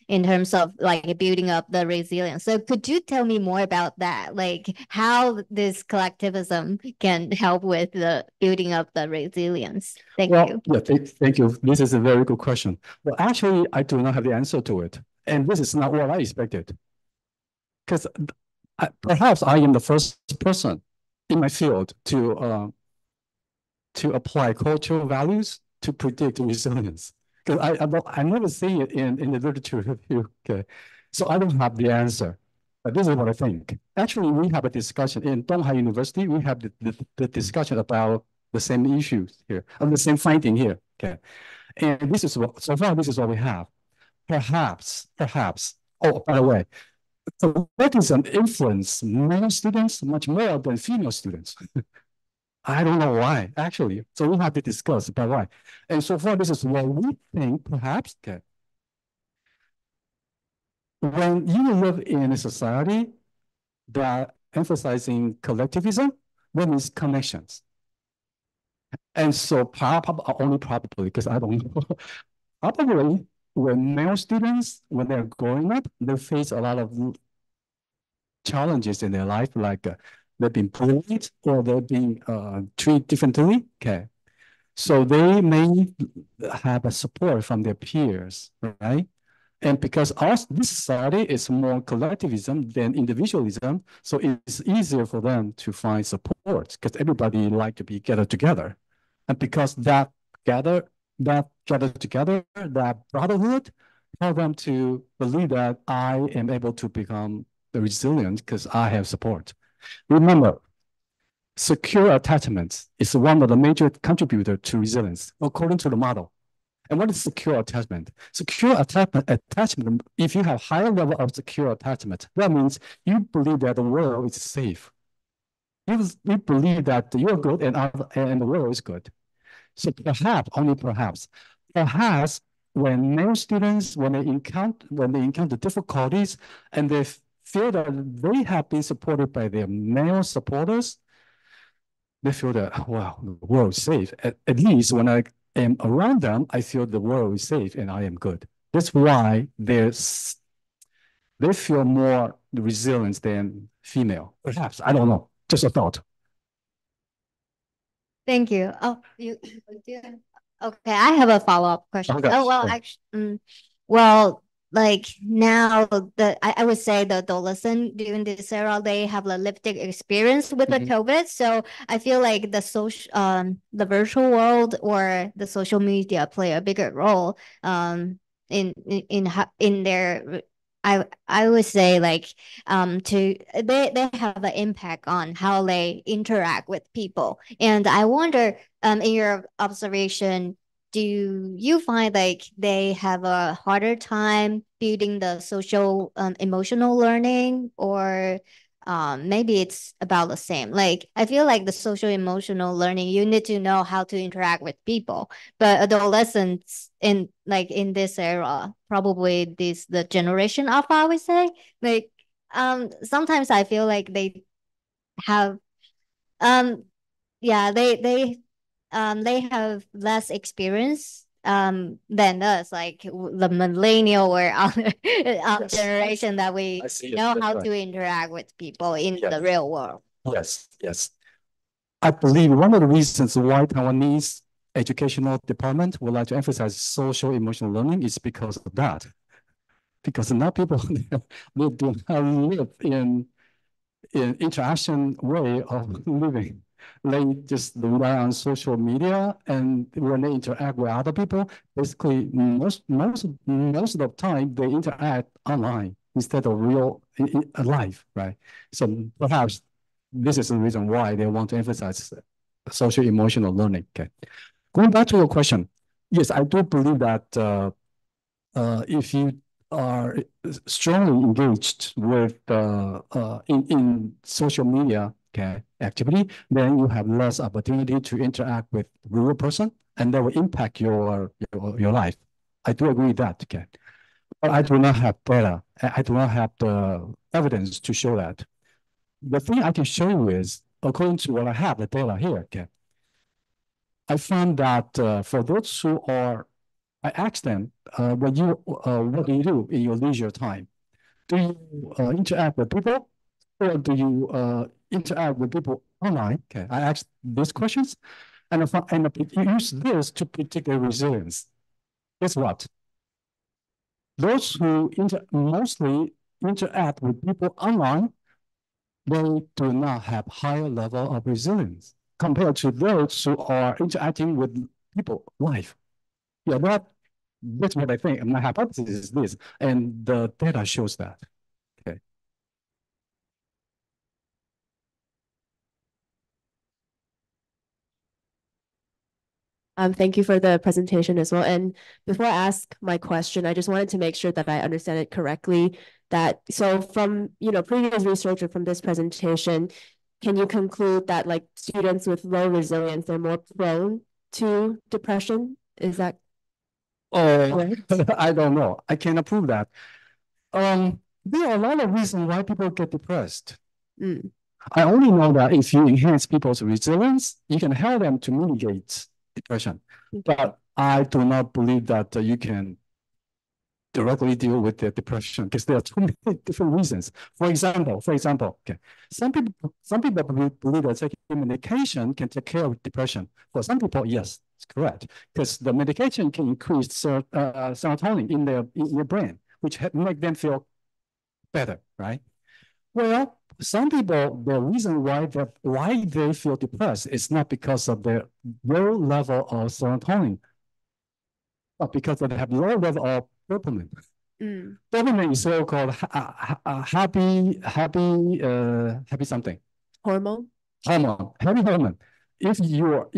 Speaker 8: in terms of like building up the resilience. So could you tell me more about that? Like how this collectivism can help with the building up the resilience? Thank you.
Speaker 7: Yeah, thank you. This is a very good question. Well, actually, I do not have the answer to it. And this is not what I expected. Because perhaps I am the first person in my field to apply cultural values to predict resilience, because I never see it in the literature review. Okay, so I don't have the answer, but this is what I think. Actually, we have a discussion in Donghai University. We have the discussion about the same issues here, and the same finding here. Okay, and this is what so far this is what we have. Perhaps. Oh, by the way, collectivism influence male students much more than female students. I don't know why, actually. So we have to discuss about why. And so far, this is what we think, perhaps, that when you live in a society that emphasizing collectivism, that means connections. And so only probably, because I don't know, probably when male students, when they're growing up, they face a lot of challenges in their life, like they've been bullied or they're being treated differently. Okay, so they may have a support from their peers, right? And because this society is more collectivism than individualism, so it's easier for them to find support because everybody like to be gathered together, and because that gathered together, that brotherhood, help them to believe that I am able to become resilient because I have support. Remember, secure attachment is one of the major contributors to resilience, according to the model. And what is secure attachment? Secure attachment, if you have higher level of secure attachment, that means you believe that the world is safe. You believe that you're good and the world is good. So perhaps, only perhaps, when male students, when they encounter difficulties and they feel that they have been supported by their male supporters, they feel that, wow, the world is safe. At least when I am around them, I feel the world is safe and I am good. That's why they feel more resilient than female. Perhaps, I don't know, just a thought.
Speaker 8: Thank you. Oh, okay, I have a follow-up question.
Speaker 7: Okay.
Speaker 8: Oh, well, actually, well, like now I would say the adolescent during this era, they have a lived experience with the COVID. So I feel like the virtual world or the social media play a bigger role in their I would say like they have an impact on how they interact with people. And I wonder, in your observation, do you find like they have a harder time building the social emotional learning, or maybe it's about the same? Like I feel like the social emotional learning, you need to know how to interact with people, but adolescents in this era, probably the generation alpha, I would say, like sometimes I feel like they have yeah, they have less experience than us, like the millennial or other generation, that we know how to interact with people in the real world.
Speaker 7: Yes. I believe one of the reasons why Taiwanese educational department would like to emphasize social emotional learning is because of that. Because now people they do not live in interaction way of living. They just rely on social media, and when they interact with other people, basically most of the time they interact online instead of real life, right? So perhaps this is the reason why they want to emphasize social emotional learning. Okay, going back to your question, yes, I do believe that if you are strongly engaged with in social media activity, then you have less opportunity to interact with real person, and that will impact your life. I do agree with that. Okay, but I do not have data. I do not have the evidence to show that. The thing I can show you is, according to what I have, the data here. Okay, I found that for those who are, I asked them, what do you do in your leisure time? Do you interact with people, or do you interact with people online? Okay, I asked these questions, and I use this to predict their resilience. Guess what? Those who mostly interact with people online, they do not have higher level of resilience compared to those who are interacting with people live. Yeah, that's what I think. My hypothesis is this, and the data shows that. Okay.
Speaker 9: Thank you for the presentation as well. And before I ask my question, I just wanted to make sure that I understand it correctly. So from previous research or from this presentation, can you conclude that like students with low resilience, they're more prone to depression? Is that correct?
Speaker 7: I don't know. I cannot prove that. There are a lot of reasons why people get depressed. I only know that if you enhance people's resilience, you can help them to mitigate depression. But I do not believe that you can directly deal with the depression, because there are too many different reasons. For example, okay, some people believe that taking medication can take care of depression. For some people, yes, it's correct, because the medication can increase serotonin in their brain, which make them feel better, right? Well, some people, the reason why they feel depressed is not because of their low level of serotonin, but because they have low level of dopamine. Dopamine is so-called happy something. Happy hormone. If you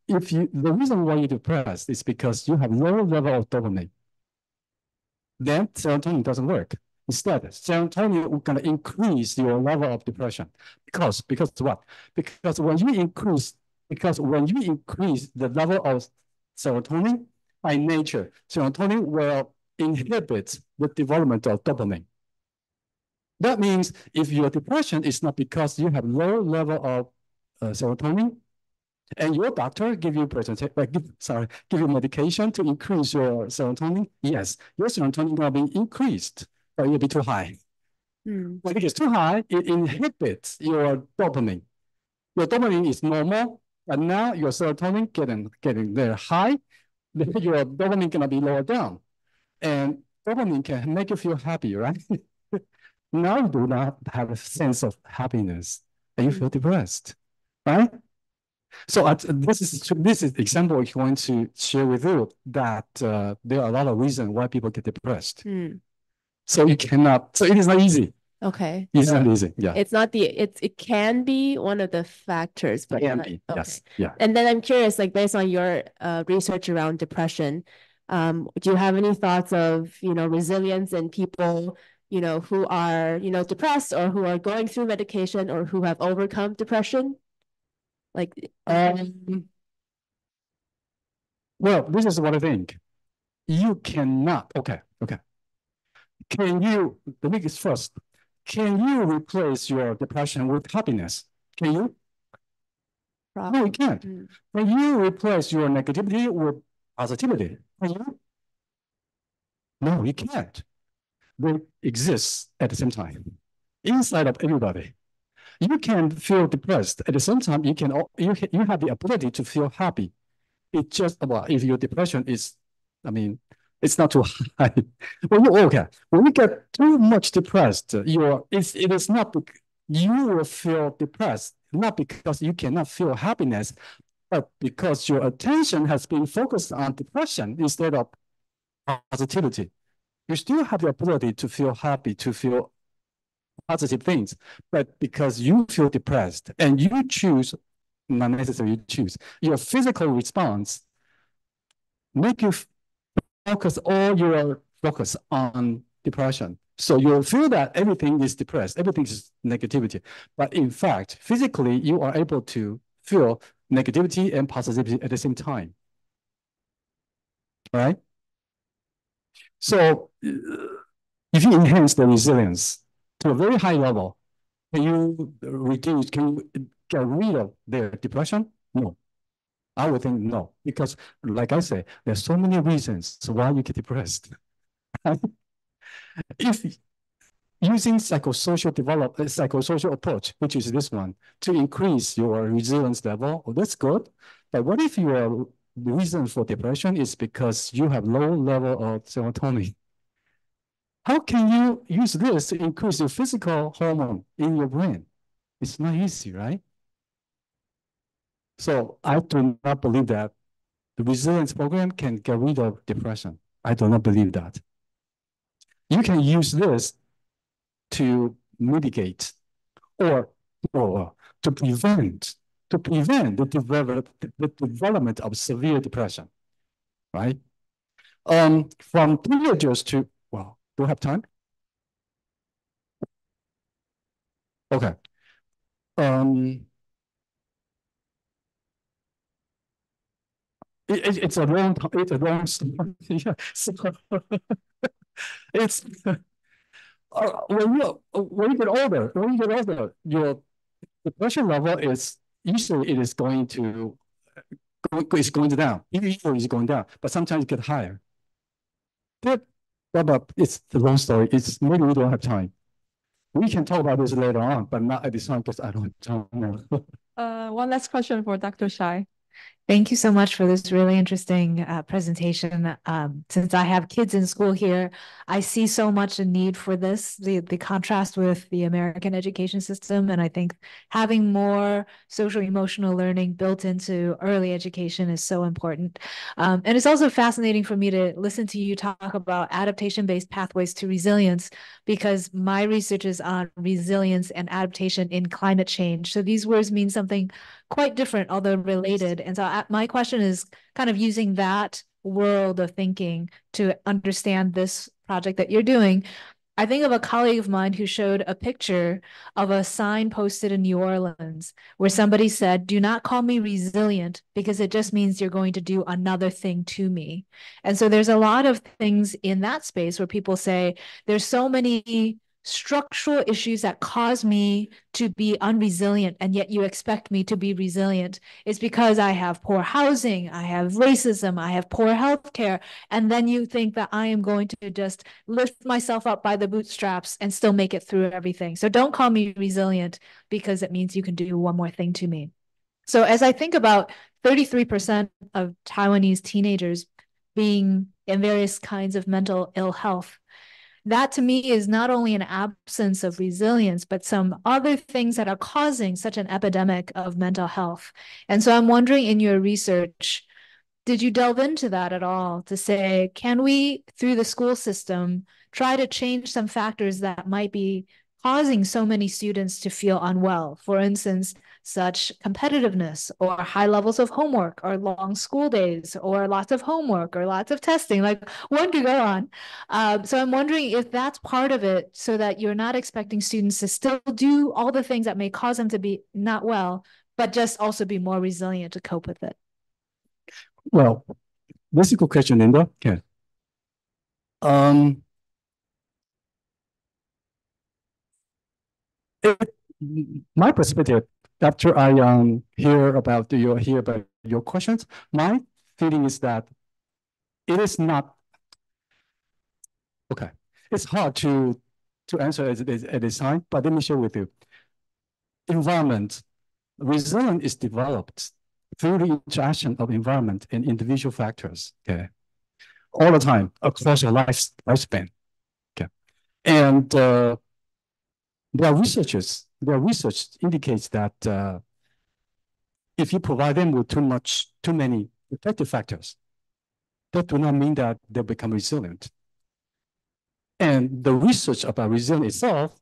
Speaker 7: the reason why you're depressed is because you have low level of dopamine, then serotonin doesn't work. Instead, serotonin is going to increase your level of depression. Because what? Because when you increase the level of serotonin, by nature, serotonin will inhibit the development of dopamine. That means if your depression is not because you have low level of serotonin, and your doctor give you medication to increase your serotonin, yes, your serotonin will be increased, but it will be too high. When it is too high, it inhibits your dopamine. Your dopamine is normal, but now your serotonin getting there high, then your dopamine gonna be lower down. And dopamine can make you feel happy, right? Now you do not have a sense of happiness, and you feel depressed, right? So this is example I'm going to share with you that there are a lot of reasons why people get depressed. So you cannot, so it is not easy.
Speaker 9: Okay.
Speaker 7: It's not easy. Yeah.
Speaker 9: It's not it can be one of the factors, but
Speaker 7: Can
Speaker 9: not,
Speaker 7: be.
Speaker 9: okay.
Speaker 7: Yes. Yeah.
Speaker 9: And then I'm curious, like based on your research around depression, do you have any thoughts of, resilience in people, who are, depressed or who are going through medication or who have overcome depression? Like,
Speaker 7: well, this is what I think. You cannot, okay. The biggest first, can you replace your depression with happiness? Can you? No, you can't. Can you replace your negativity with positivity? Can you? No, you can't. They exist at the same time, inside of everybody. You can feel depressed. At the same time, you have the ability to feel happy. It just, well, if your depression is, it's not too high. When you get too much depressed, it is not, you will feel depressed, not because you cannot feel happiness, but because your attention has been focused on depression instead of positivity. You still have the ability to feel happy, to feel positive things, but because you feel depressed and you choose, not necessarily you choose, your physical response make you focus all your focus on depression. So you'll feel that everything is depressed, everything is negativity. But in fact, physically, you are able to feel negativity and positivity at the same time. All right? So if you enhance the resilience to a very high level, can you get rid of their depression? No. I would think no, because like I say, there's so many reasons why you get depressed. If using psychosocial approach, which is this one, to increase your resilience level, well, that's good. But what if the reason for depression is because you have low level of serotonin? How can you use this to increase your physical hormone in your brain? It's not easy, right? So I do not believe that the resilience program can get rid of depression. I do not believe that. You can use this to mitigate or to prevent the development of severe depression, right? From teenagers to, well, do we have time? Okay. It's a long story. Yeah. So, it's when you get older, your depression level is usually it is going down. Usually it's going down, but sometimes it gets higher. But it's the long story. It's maybe we don't have time. We can talk about this later on, but not at this time because I don't have time.
Speaker 5: One last question for Dr. Shai.
Speaker 6: Thank you so much for this really interesting presentation. Since I have kids in school here, I see so much a need for this, the contrast with the American education system. And I think having more social emotional learning built into early education is so important. And it's also fascinating for me to listen to you talk about adaptation-based pathways to resilience, because my research is on resilience and adaptation in climate change. So these words mean something quite different, although related. And so my question is kind of using that world of thinking to understand this project that you're doing. I think of a colleague of mine who showed a picture of a sign posted in New Orleans where somebody said, "Do not call me resilient because it just means you're going to do another thing to me." And so there's a lot of things in that space where people say, there's so many structural issues that cause me to be unresilient, and yet you expect me to be resilient. It's because I have poor housing, I have racism, I have poor healthcare, and then you think that I am going to just lift myself up by the bootstraps and still make it through everything. So don't call me resilient because it means you can do one more thing to me. So as I think about 33% of Taiwanese teenagers being in various kinds of mental ill health, that to me is not only an absence of resilience, but some other things that are causing such an epidemic of mental health. And so I'm wondering, in your research, did you delve into that at all to say, can we, through the school system, try to change some factors that might be causing so many students to feel unwell? For instance, such competitiveness or high levels of homework or long school days or lots of homework or lots of testing, like one could go on. So I'm wondering if that's part of it, so that you're not expecting students to still do all the things that may cause them to be not well, but just also be more resilient to cope with it.
Speaker 7: Well, that's a good question, Linda. Okay. My perspective, after I hear about your questions, my feeling is that it is not okay. It's hard to answer at this time, but let me share with you. Environment, resilience is developed through the interaction of environment and individual factors. Okay, all the time across your lifespan. Okay, and there are research indicates that if you provide them with too many protective factors, that do not mean that they become resilient. And the research about resilience itself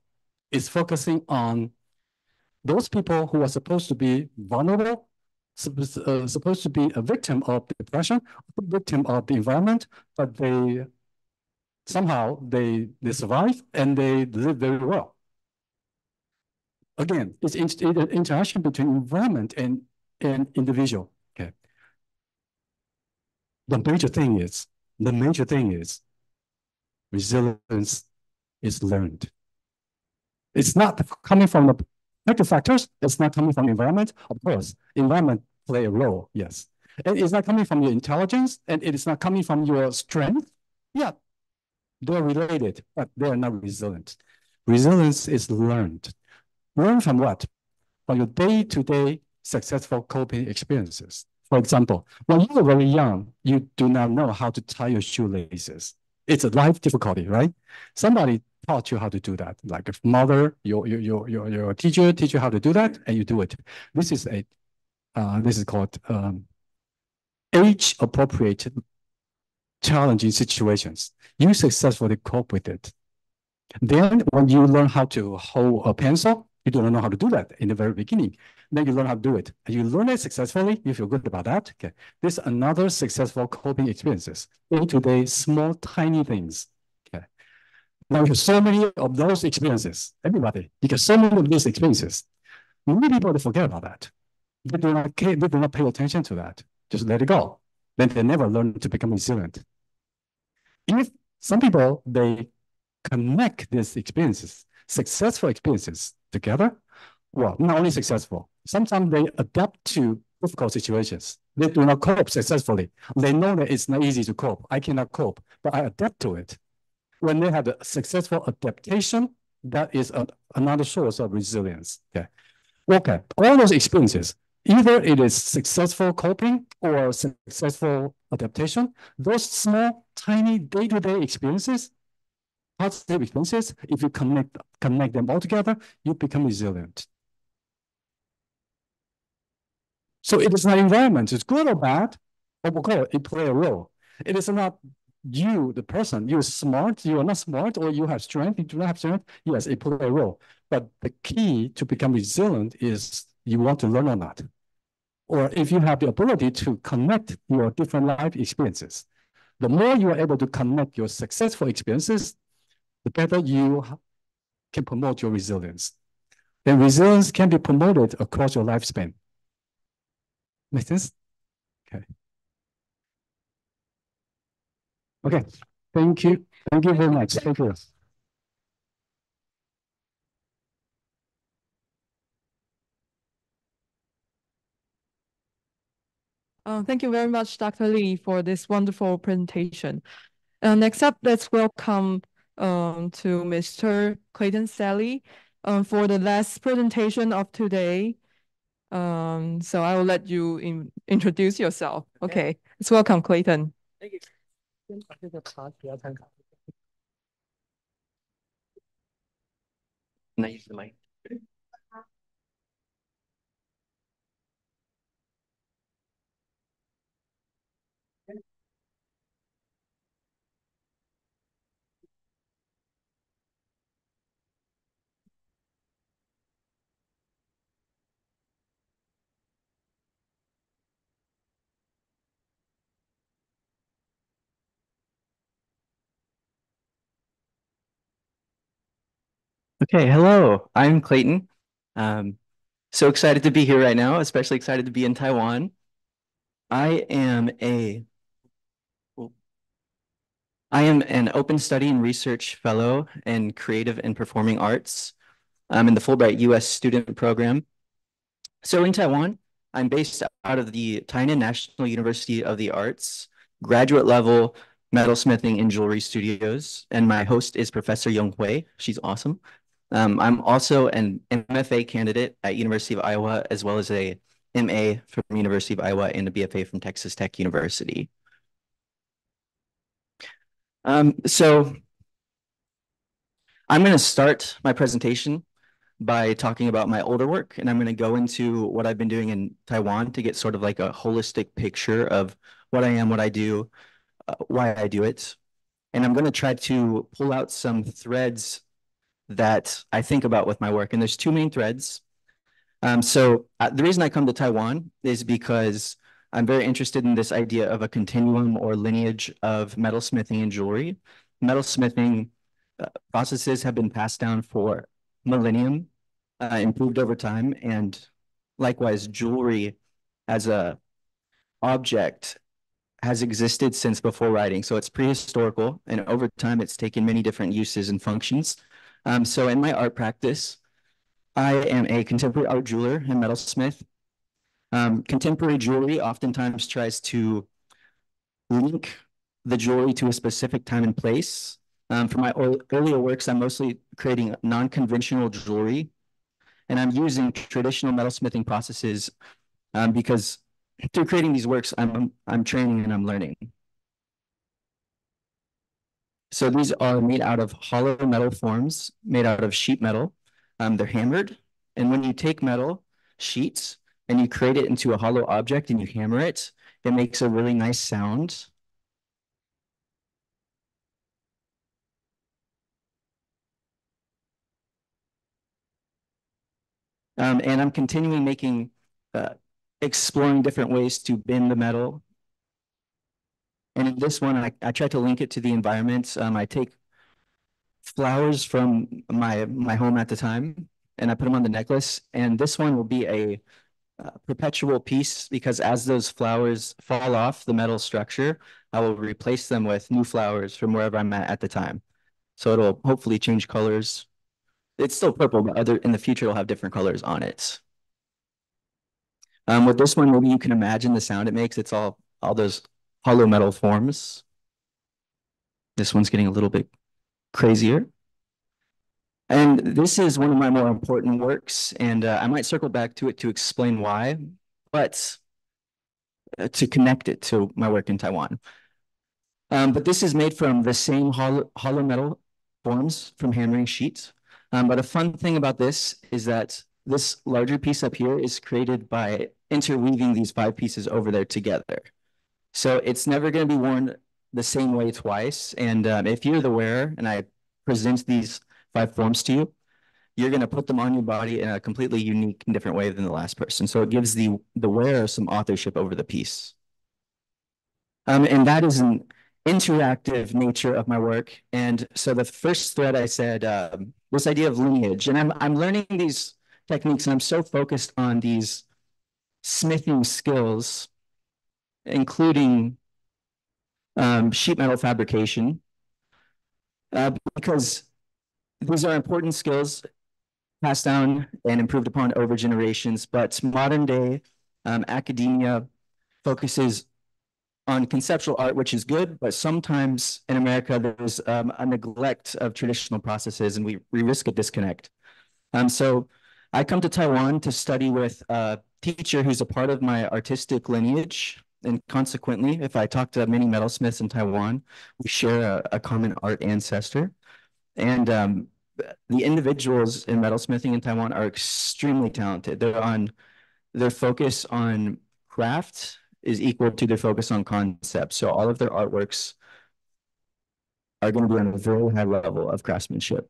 Speaker 7: is focusing on those people who are supposed to be vulnerable, supposed to be a victim of depression, a victim of the environment, but they somehow they survive and they live very well. Again, it's interaction between environment and individual. Okay. The major thing is resilience is learned. It's not coming from the protective factors. It's not coming from environment. Of course, environment play a role, yes. And it's not coming from your intelligence, and it is not coming from your strength. Yeah, they're related, but they're not resilient. Resilience is learned. Learn from what? From your day-to-day successful coping experiences. For example, when you were very young, you do not know how to tie your shoelaces. It's a life difficulty, right? Somebody taught you how to do that. Like a mother, your teacher teach you how to do that, and you do it. This is called age-appropriate challenging situations. You successfully cope with it. Then when you learn how to hold a pencil, you don't know how to do that in the very beginning. Then you learn how to do it. And you learn it successfully, you feel good about that. Okay. This is another successful coping experiences. Day-to-day, small, tiny things. Okay. Now you have so many of those experiences. Everybody, you get so many of these experiences. Many people, they forget about that. They do not care, they do not pay attention to that. Just let it go. Then they never learn to become resilient. If some people, they connect these experiences, successful experiences together, well, not only successful, sometimes they adapt to difficult situations. They do not cope successfully. They know that it's not easy to cope. I cannot cope, but I adapt to it. When they have a successful adaptation, that is another source of resilience. Okay. Okay, all those experiences, either it is successful coping or successful adaptation, those small, tiny day-to-day experiences, positive experiences, if you connect them all together, you become resilient. So it is not environment, it's good or bad, or it play a role. It is not you, the person, you're smart, you are not smart, or you have strength, you do not have strength. Yes, it play a role. But the key to become resilient is you want to learn or not. Or if you have the ability to connect your different life experiences. The more you are able to connect your successful experiences, the better you can promote your resilience. Then resilience can be promoted across your lifespan. Make sense? Okay. Okay. Thank you. Thank you very much. Thank you.
Speaker 5: Thank you very much, Dr. Lee, for this wonderful presentation. Next up, let's welcome to Mr. Clayton Salley for the last presentation of today. So I will let you introduce yourself. Okay, let's welcome Clayton.
Speaker 2: Thank you. Nice, Mike.
Speaker 10: Okay, hello, I'm Clayton. So excited to be here right now, especially excited to be in Taiwan. I am an open study and research fellow in creative and performing arts. I'm in the Fulbright U.S student program. So in Taiwan, I'm based out of the Tainan National University of the Arts, graduate level metalsmithing and jewelry studios. And my host is Professor Ming-Hui. She's awesome. I'm also an MFA candidate at University of Iowa, as well as a MA from University of Iowa and a BFA from Texas Tech University. So I'm going to start my presentation by talking about my older work, and I'm going to go into what I've been doing in Taiwan to get sort of like a holistic picture of what I am, what I do, why I do it. And I'm going to try to pull out some threads that I think about with my work. And there's two main threads. The reason I come to Taiwan is because I'm very interested in this idea of a continuum or lineage of metalsmithing and jewelry. Metalsmithing processes have been passed down for millennium, improved over time, and likewise jewelry as a object has existed since before writing. So it's prehistorical, and over time it's taken many different uses and functions. So in my art practice, I am a contemporary art jeweler and metalsmith. Contemporary jewelry oftentimes tries to link the jewelry to a specific time and place. For my earlier works, I'm mostly creating non-conventional jewelry, and I'm using traditional metalsmithing processes because through creating these works, I'm training and I'm learning. So these are made out of hollow metal forms, made out of sheet metal. They're hammered, and when you take metal sheets and you create it into a hollow object and you hammer it, it makes a really nice sound. And I'm continuing exploring different ways to bend the metal. And in this one, I try to link it to the environment. I take flowers from my home at the time, and I put them on the necklace. And this one will be a perpetual piece because as those flowers fall off the metal structure, I will replace them with new flowers from wherever I'm at the time. So it'll hopefully change colors. It's still purple, but in the future, it'll have different colors on it. With this one, maybe you can imagine the sound it makes. It's all those hollow metal forms. This one's getting a little bit crazier. And this is one of my more important works, and I might circle back to it to explain why, but to connect it to my work in Taiwan. But this is made from the same hollow metal forms from hammering sheets. But a fun thing about this is that this larger piece up here is created by interweaving these 5 pieces over there together. So it's never going to be worn the same way twice. And if you're the wearer and I present these 5 forms to you, you're going to put them on your body in a completely unique and different way than the last person. So it gives the wearer some authorship over the piece. And that is an interactive nature of my work. And so the first thread I said, this idea of lineage, and I'm learning these techniques, and I'm so focused on these smithing skills, including sheet metal fabrication, because these are important skills passed down and improved upon over generations, but modern day academia focuses on conceptual art, which is good, but sometimes in America, there's a neglect of traditional processes and we risk a disconnect. So I come to Taiwan to study with a teacher who's a part of my artistic lineage. And consequently, if I talk to many metalsmiths in Taiwan, we share a common art ancestor. And the individuals in metalsmithing in Taiwan are extremely talented. Their focus on craft is equal to their focus on concept. So all of their artworks are going to be on a very high level of craftsmanship.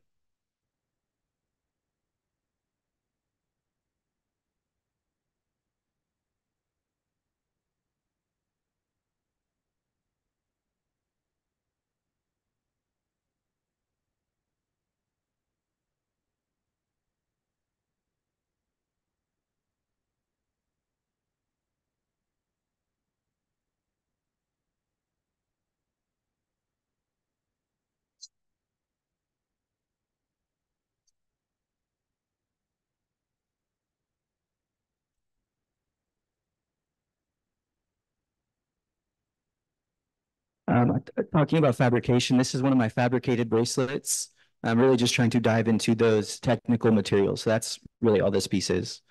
Speaker 10: Talking about fabrication, this is one of my fabricated bracelets. I'm really just trying to dive into those technical materials. So that's really all this piece is.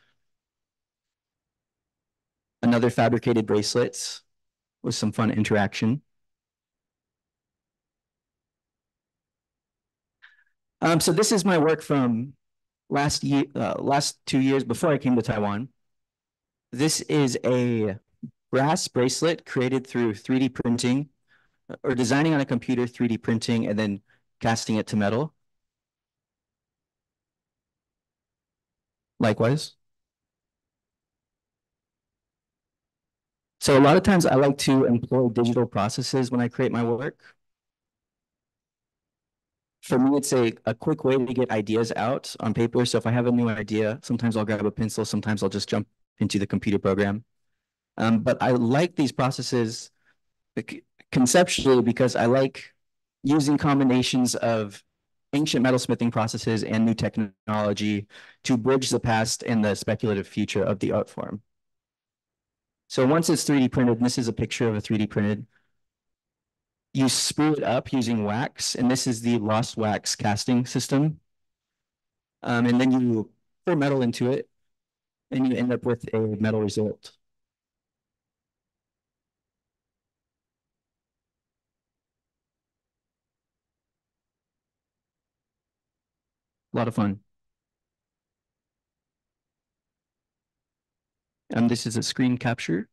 Speaker 10: Another fabricated bracelet with some fun interaction. So this is my work from last 2 years before I came to Taiwan. This is a brass bracelet created through 3D printing or designing on a computer, 3D printing, and then casting it to metal. Likewise. So a lot of times I like to employ digital processes when I create my work. For me, it's a quick way to get ideas out on paper. So if I have a new idea, sometimes I'll grab a pencil, sometimes I'll just jump into the computer program. But I like these processes conceptually because I like using combinations of ancient metalsmithing processes and new technology to bridge the past and the speculative future of the art form. So once it's 3D printed, and this is a picture of a 3D printed, you sprue it up using wax, and this is the lost wax casting system. And then you pour metal into it, and you end up with a metal result. A lot of fun. This is a screen capture.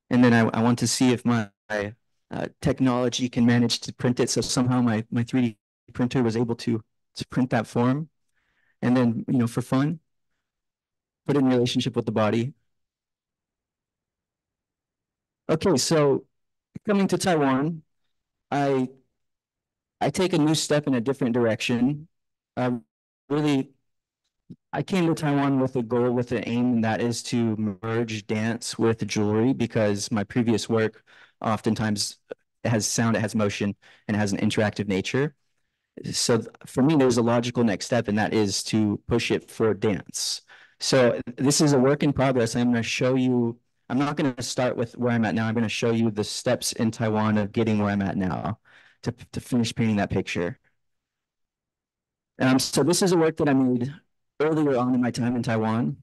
Speaker 10: And then I want to see if my technology can manage to print it. So somehow my 3D printer was able to print that form. And then, you know, for fun, put it in relationship with the body. Okay, so coming to Taiwan, I take a new step in a different direction. I came to Taiwan with a goal, with an aim, and that is to merge dance with jewelry, because my previous work oftentimes has sound, it has motion, and it has an interactive nature. So for me, there's a logical next step, and that is to push it for dance. So this is a work in progress. I'm going to show you, I'm not going to start with where I'm at now. I'm going to show you the steps in Taiwan of getting where I'm at now to finish painting that picture. So this is a work that I made earlier on in my time in Taiwan.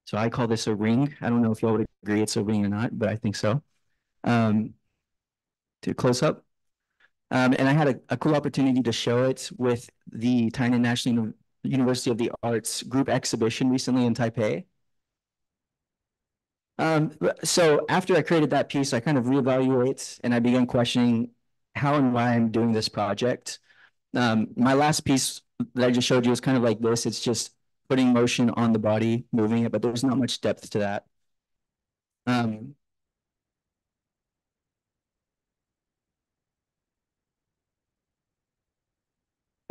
Speaker 10: So I call this a ring. I don't know if y'all would agree it's a ring or not, but I think so. To close up. And I had a cool opportunity to show it with the Tainan National University of the Arts group exhibition recently in Taipei. So after I created that piece, I kind of reevaluate and I began questioning how and why I'm doing this project. My last piece that I just showed you is kind of like this. It's just putting motion on the body, moving it, but there's not much depth to that. And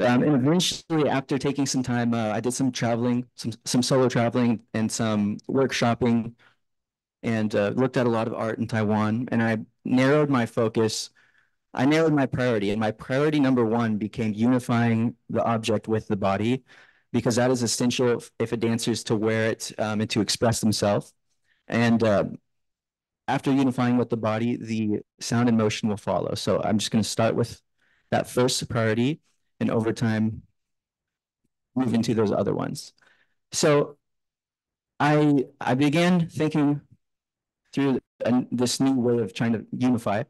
Speaker 10: eventually, after taking some time, I did some traveling, some solo traveling and some workshopping, and looked at a lot of art in Taiwan, and I narrowed my focus. I narrowed my priority, and my priority number one became unifying the object with the body, because that is essential if a dancer is to wear it and to express themselves. And after unifying with the body, the sound and motion will follow. So I'm just going to start with that first priority, and over time, move into those other ones. So I began thinking through this new way of trying to unify.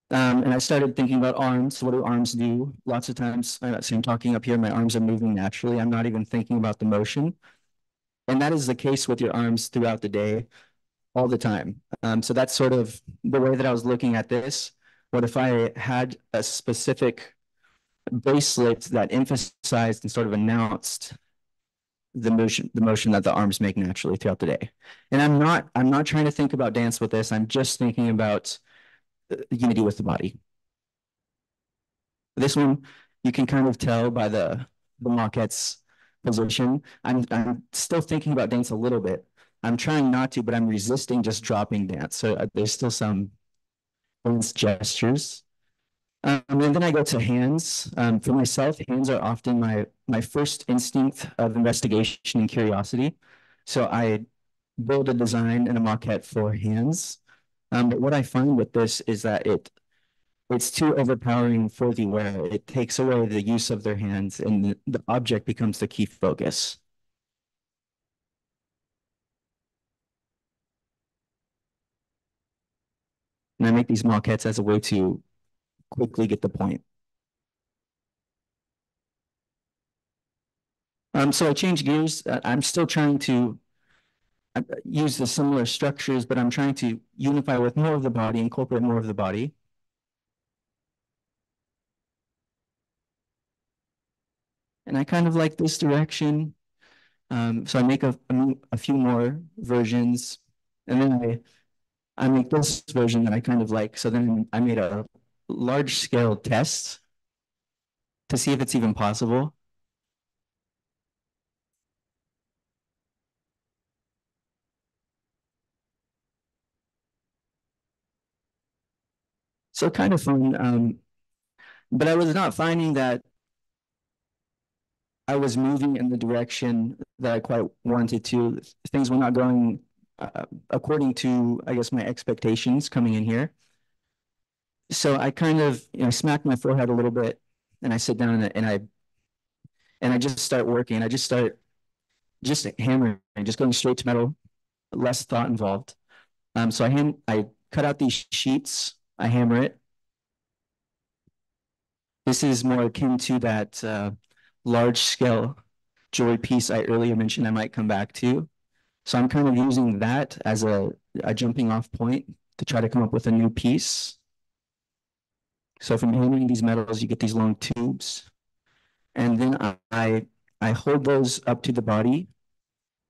Speaker 10: And I started thinking about arms. What do arms do? Lots of times, I'm talking up here, my arms are moving naturally. I'm not even thinking about the motion. And that is the case with your arms throughout the day, all the time. So that's sort of the way that I was looking at this. What if I had a specific bracelet that emphasized and sort of announced the motion that the arms make naturally throughout the day? And I'm not trying to think about dance with this. I'm just thinking about unity with the body. This one, you can kind of tell by the maquettes position. I'm still thinking about dance a little bit. I'm trying not to, but I'm resisting just dropping dance. So there's still some dance gestures. And then I go to hands. For myself, hands are often my first instinct of investigation and curiosity. So I build a design and a maquette for hands. But what I find with this is that it's too overpowering for the wearer. It takes away the use of their hands, and the object becomes the key focus. And I make these maquettes as a way to quickly get the point. So I change gears. I'm still trying to use the similar structures, but I'm trying to unify with more of the body, incorporate more of the body. And I kind of like this direction. So I make a few more versions, and then I make this version that I kind of like. So then I made a large scale test to see if it's even possible. So kind of fun, but I was not finding that I was moving in the direction that I quite wanted to. Things were not going according to, I guess, my expectations coming in here. So I kind of, smacked my forehead a little bit, and I sit down and I just start working. I just start hammering, just going straight to metal, less thought involved. So I cut out these sheets, I hammer it. This is more akin to that large scale jewelry piece I earlier mentioned I might come back to. So I'm kind of using that as a jumping off point to try to come up with a new piece. So from hammering these metals, you get these long tubes. And then I hold those up to the body.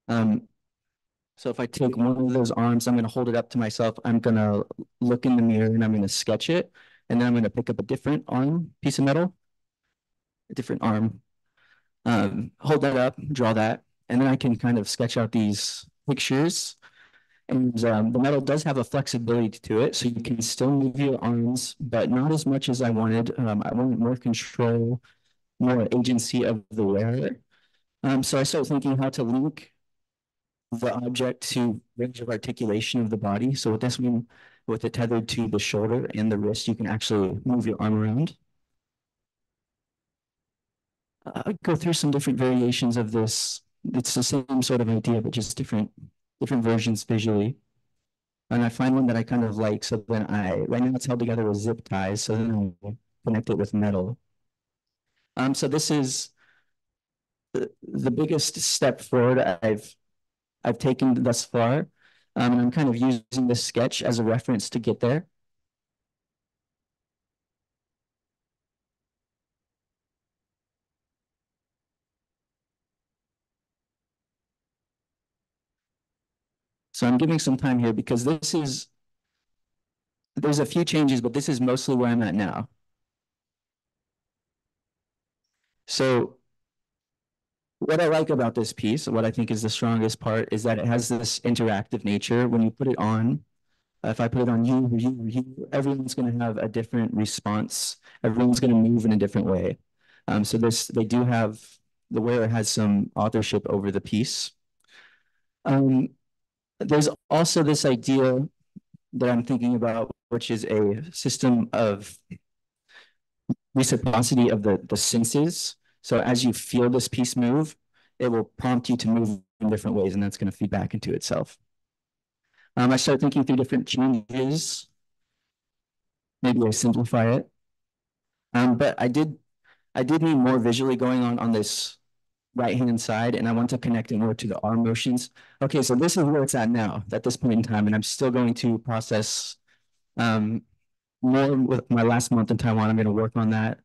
Speaker 10: So if I take one of those arms, I'm going to hold it up to myself. I'm going to look in the mirror and I'm going to sketch it. And then I'm going to pick up a different arm, piece of metal, a different arm, hold that up, draw that. And then I can kind of sketch out these pictures. And the metal does have a flexibility to it. So you can still move your arms, but not as much as I wanted. I wanted more control, more agency of the wearer. So I started thinking how to link the object to range of articulation of the body. So with this one, with it tethered to the shoulder and the wrist, you can actually move your arm around. I go through some different variations of this. It's the same sort of idea, but just different versions visually. And I find one that I kind of like. So then right now it's held together with zip ties. So then I connect it with metal. So this is the biggest step forward I've taken thus far. And I'm kind of using this sketch as a reference to get there. So I'm giving some time here because there's a few changes, but this is mostly where I'm at now. So what I like about this piece, what I think is the strongest part, is that it has this interactive nature. When you put it on, if I put it on you, everyone's going to have a different response. Everyone's going to move in a different way. So the wearer has some authorship over the piece. There's also this idea that I'm thinking about, which is a system of reciprocity of the senses. So as you feel this piece move, it will prompt you to move in different ways, and that's going to feed back into itself. I started thinking through different changes. Maybe I simplify it. But I did need more visually going on this right-hand side, and I want to connect it more to the arm motions. Okay, so this is where it's at now, at this point in time, and I'm still going to process more with my last month in Taiwan. I'm going to work on that,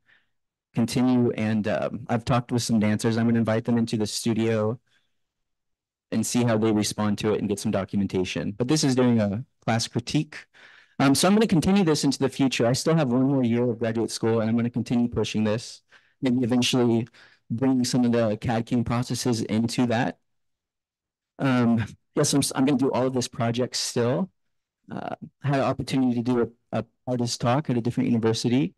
Speaker 10: continue, and I've talked with some dancers. I'm going to invite them into the studio and see how they respond to it and get some documentation. But this is during a class critique. So I'm going to continue this into the future. I still have one more year of graduate school, and I'm going to continue pushing this. Maybe eventually bringing some of the CAD/CAM processes into that. Yes, I'm going to do all of this project still. I had an opportunity to do a artist talk at a different university.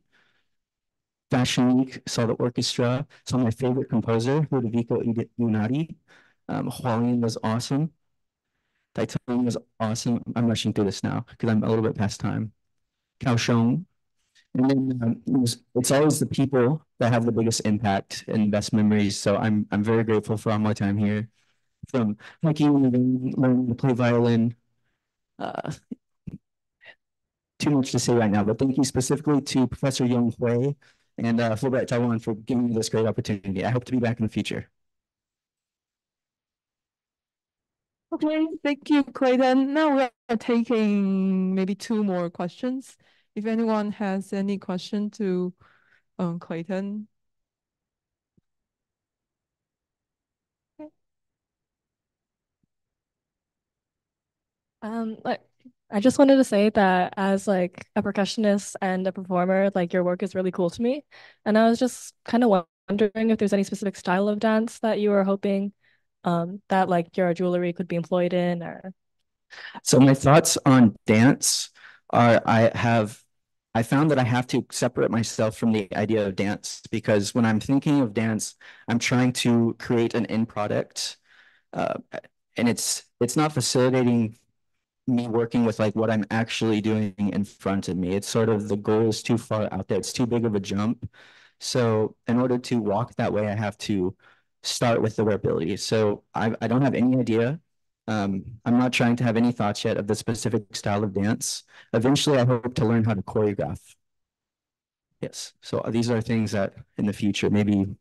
Speaker 10: Fashion Week, saw the orchestra, saw my favorite composer, Ludovico Unati. Hualien was awesome. Kaohsiung was awesome. I'm rushing through this now because I'm a little bit past time. Kaohsiung. And then it's always the people that have the biggest impact and best memories. So I'm very grateful for all my time here. From hiking and learning to play violin. Too much to say right now, but thank you specifically to Professor Ming-Hui and Fulbright Taiwan for giving me this great opportunity. I hope to be back in the future.
Speaker 5: Okay, thank you, Clayton. Now we are taking maybe 2 more questions. If anyone has any question to Clayton.
Speaker 11: Like I just wanted to say that as like a percussionist and a performer, like your work is really cool to me. And I was just kind of wondering if there's any specific style of dance that you were hoping that like your jewelry could be employed in or.
Speaker 10: So my thoughts on dance are I found that I have to separate myself from the idea of dance because when I'm thinking of dance, I'm trying to create an end product. And it's not facilitating me working with like what I'm actually doing in front of me. It's sort of the goal is too far out there. It's too big of a jump. So in order to walk that way, I have to start with the wearability. So I don't have any idea. I'm not trying to have any thoughts yet of the specific style of dance. Eventually, I hope to learn how to choreograph. Yes. So these are things that in the future, maybe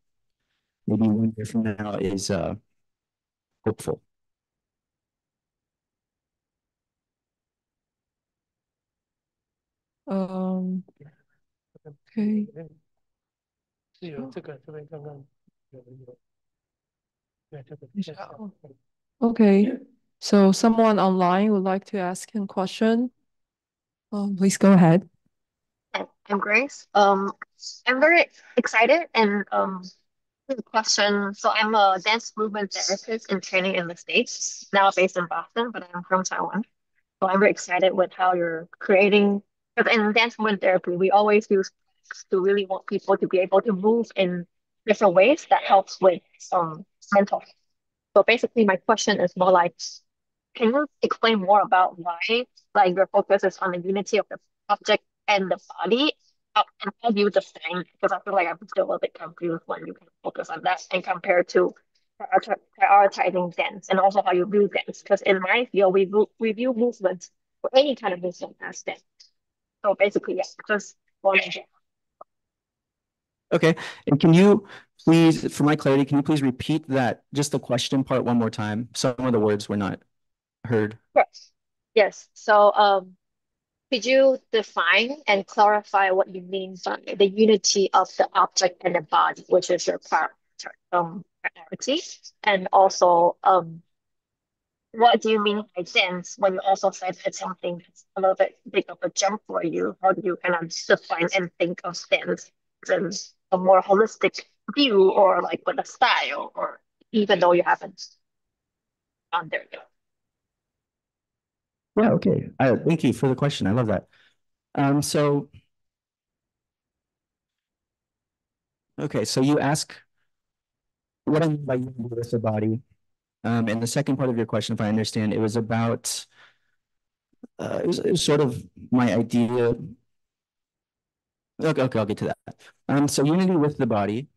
Speaker 10: 1 year from now is hopeful.
Speaker 5: Okay. Okay, so someone online would like to ask him a question. Please go ahead.
Speaker 12: I'm Grace. I'm very excited and the question. So I'm a dance movement therapist in training in the States, now based in Boston, but I'm from Taiwan. So I'm very excited with how you're creating. Because in dance movement therapy, we always use to really want people to be able to move in different ways that helps with mental health. So basically, my question is more like, can you explain more about why, like, your focus is on the unity of the object and the body, and how do you define? Because I feel like I'm still a little bit confused when you can focus on that and compare to prioritizing dance and also how you view dance. Because in my field, we view movement or any kind of movement as dance. So basically, yeah, just wanted to.
Speaker 10: Okay, and can you please, for my clarity, can you please repeat that, just the question part one more time? Some of the words were not heard.
Speaker 12: Yes. So, could you define and clarify what you mean by the unity of the object and the body, which is your priority? And also, what do you mean by dance when you also said it's something that's a little bit big of a jump for you? How do you kind of define and think of dance in a more holistic view or like with a style, or even though you haven't gone there yet?
Speaker 10: Yeah, okay. Thank you for the question. I love that. So you ask what I mean by unity with the body. And the second part of your question, if I understand, it was about it was sort of my idea. Okay, I'll get to that. So unity with the body.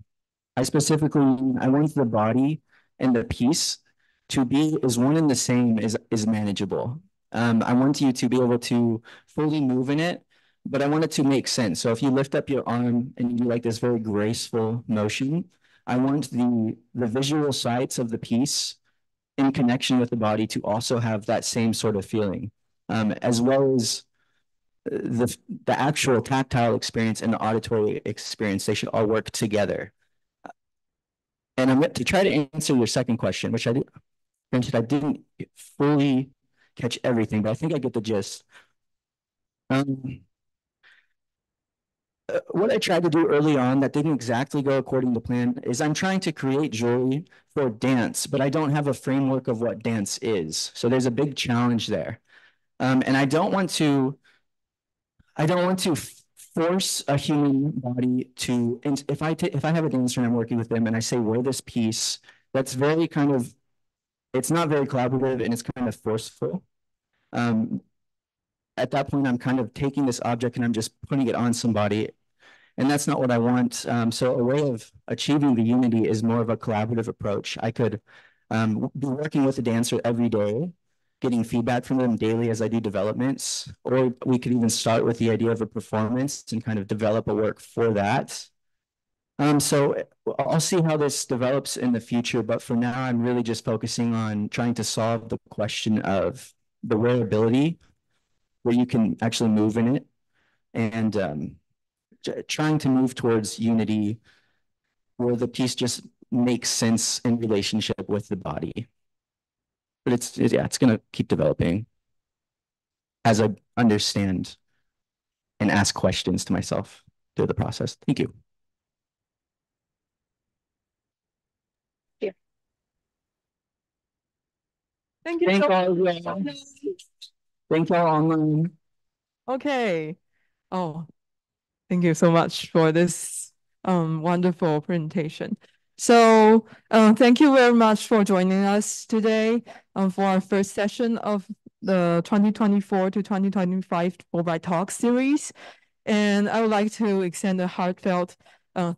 Speaker 10: I want the body and the piece to be as one and the same is manageable. I want you to be able to fully move in it, but I want it to make sense. So if you lift up your arm and you do like this very graceful motion, I want the visual sights of the piece in connection with the body to also have that same sort of feeling, as well as the actual tactile experience and the auditory experience. They should all work together. And I'm going to try to answer your second question, which I didn't fully catch everything, but I think I get the gist. what I tried to do early on that didn't exactly go according to plan is I'm trying to create joy for dance, but I don't have a framework of what dance is. So there's a big challenge there. And I don't want to force a human body to, and if I have a dancer and I'm working with them and I say, wear this piece, that's very kind of, it's not very collaborative and it's kind of forceful. At that point, I'm kind of taking this object and I'm just putting it on somebody. And that's not what I want. So a way of achieving the unity is more of a collaborative approach. I could be working with a dancer every day, getting feedback from them daily as I do developments, or we could even start with the idea of a performance and kind of develop a work for that. So I'll see how this develops in the future, but for now, I'm really just focusing on trying to solve the question of the wearability, where you can actually move in it, and trying to move towards unity where the piece just makes sense in relationship with the body. But it's going to keep developing as I understand and ask questions to myself through the process. Thank you.
Speaker 12: Yeah.
Speaker 5: Thank you.
Speaker 10: Thank
Speaker 5: so
Speaker 10: all
Speaker 5: much.
Speaker 10: y'all. Thank y'all online.
Speaker 5: Okay. Oh, thank you so much for this wonderful presentation. So thank you very much for joining us today for our first session of the 2024 to 2025 Fulbright Talk Series. And I would like to extend a heartfelt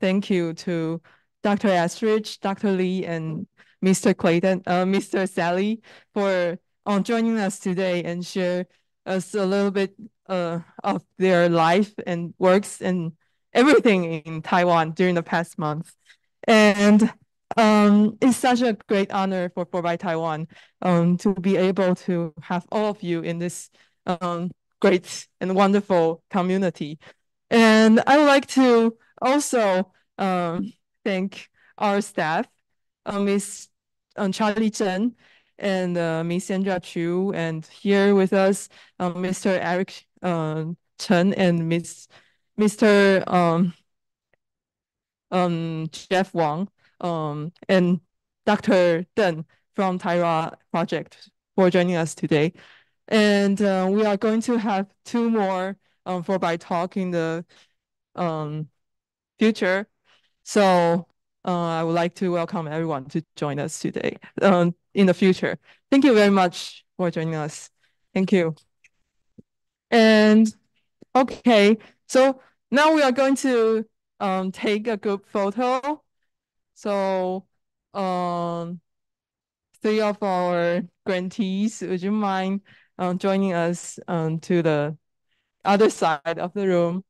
Speaker 5: thank you to Dr. Esterrich, Dr. Lee, and Mr. Clayton, Mr. Salley for joining us today and share us a little bit of their life and works and everything in Taiwan during the past month. And it's such a great honor for Fulbright Taiwan to be able to have all of you in this great and wonderful community. And I would like to also thank our staff, Ms. Charlie Chen and Ms. Sandra Chu, and here with us, Mr. Eric Chen and Mr. Jeff Wang, and Dr. Deng from Tyra Project for joining us today. And we are going to have two more Fulbright Talk in the future. So I would like to welcome everyone to join us today in the future. Thank you very much for joining us. Thank you. And okay, so now we are going to take a group photo. So three of our grantees, would you mind joining us to the other side of the room?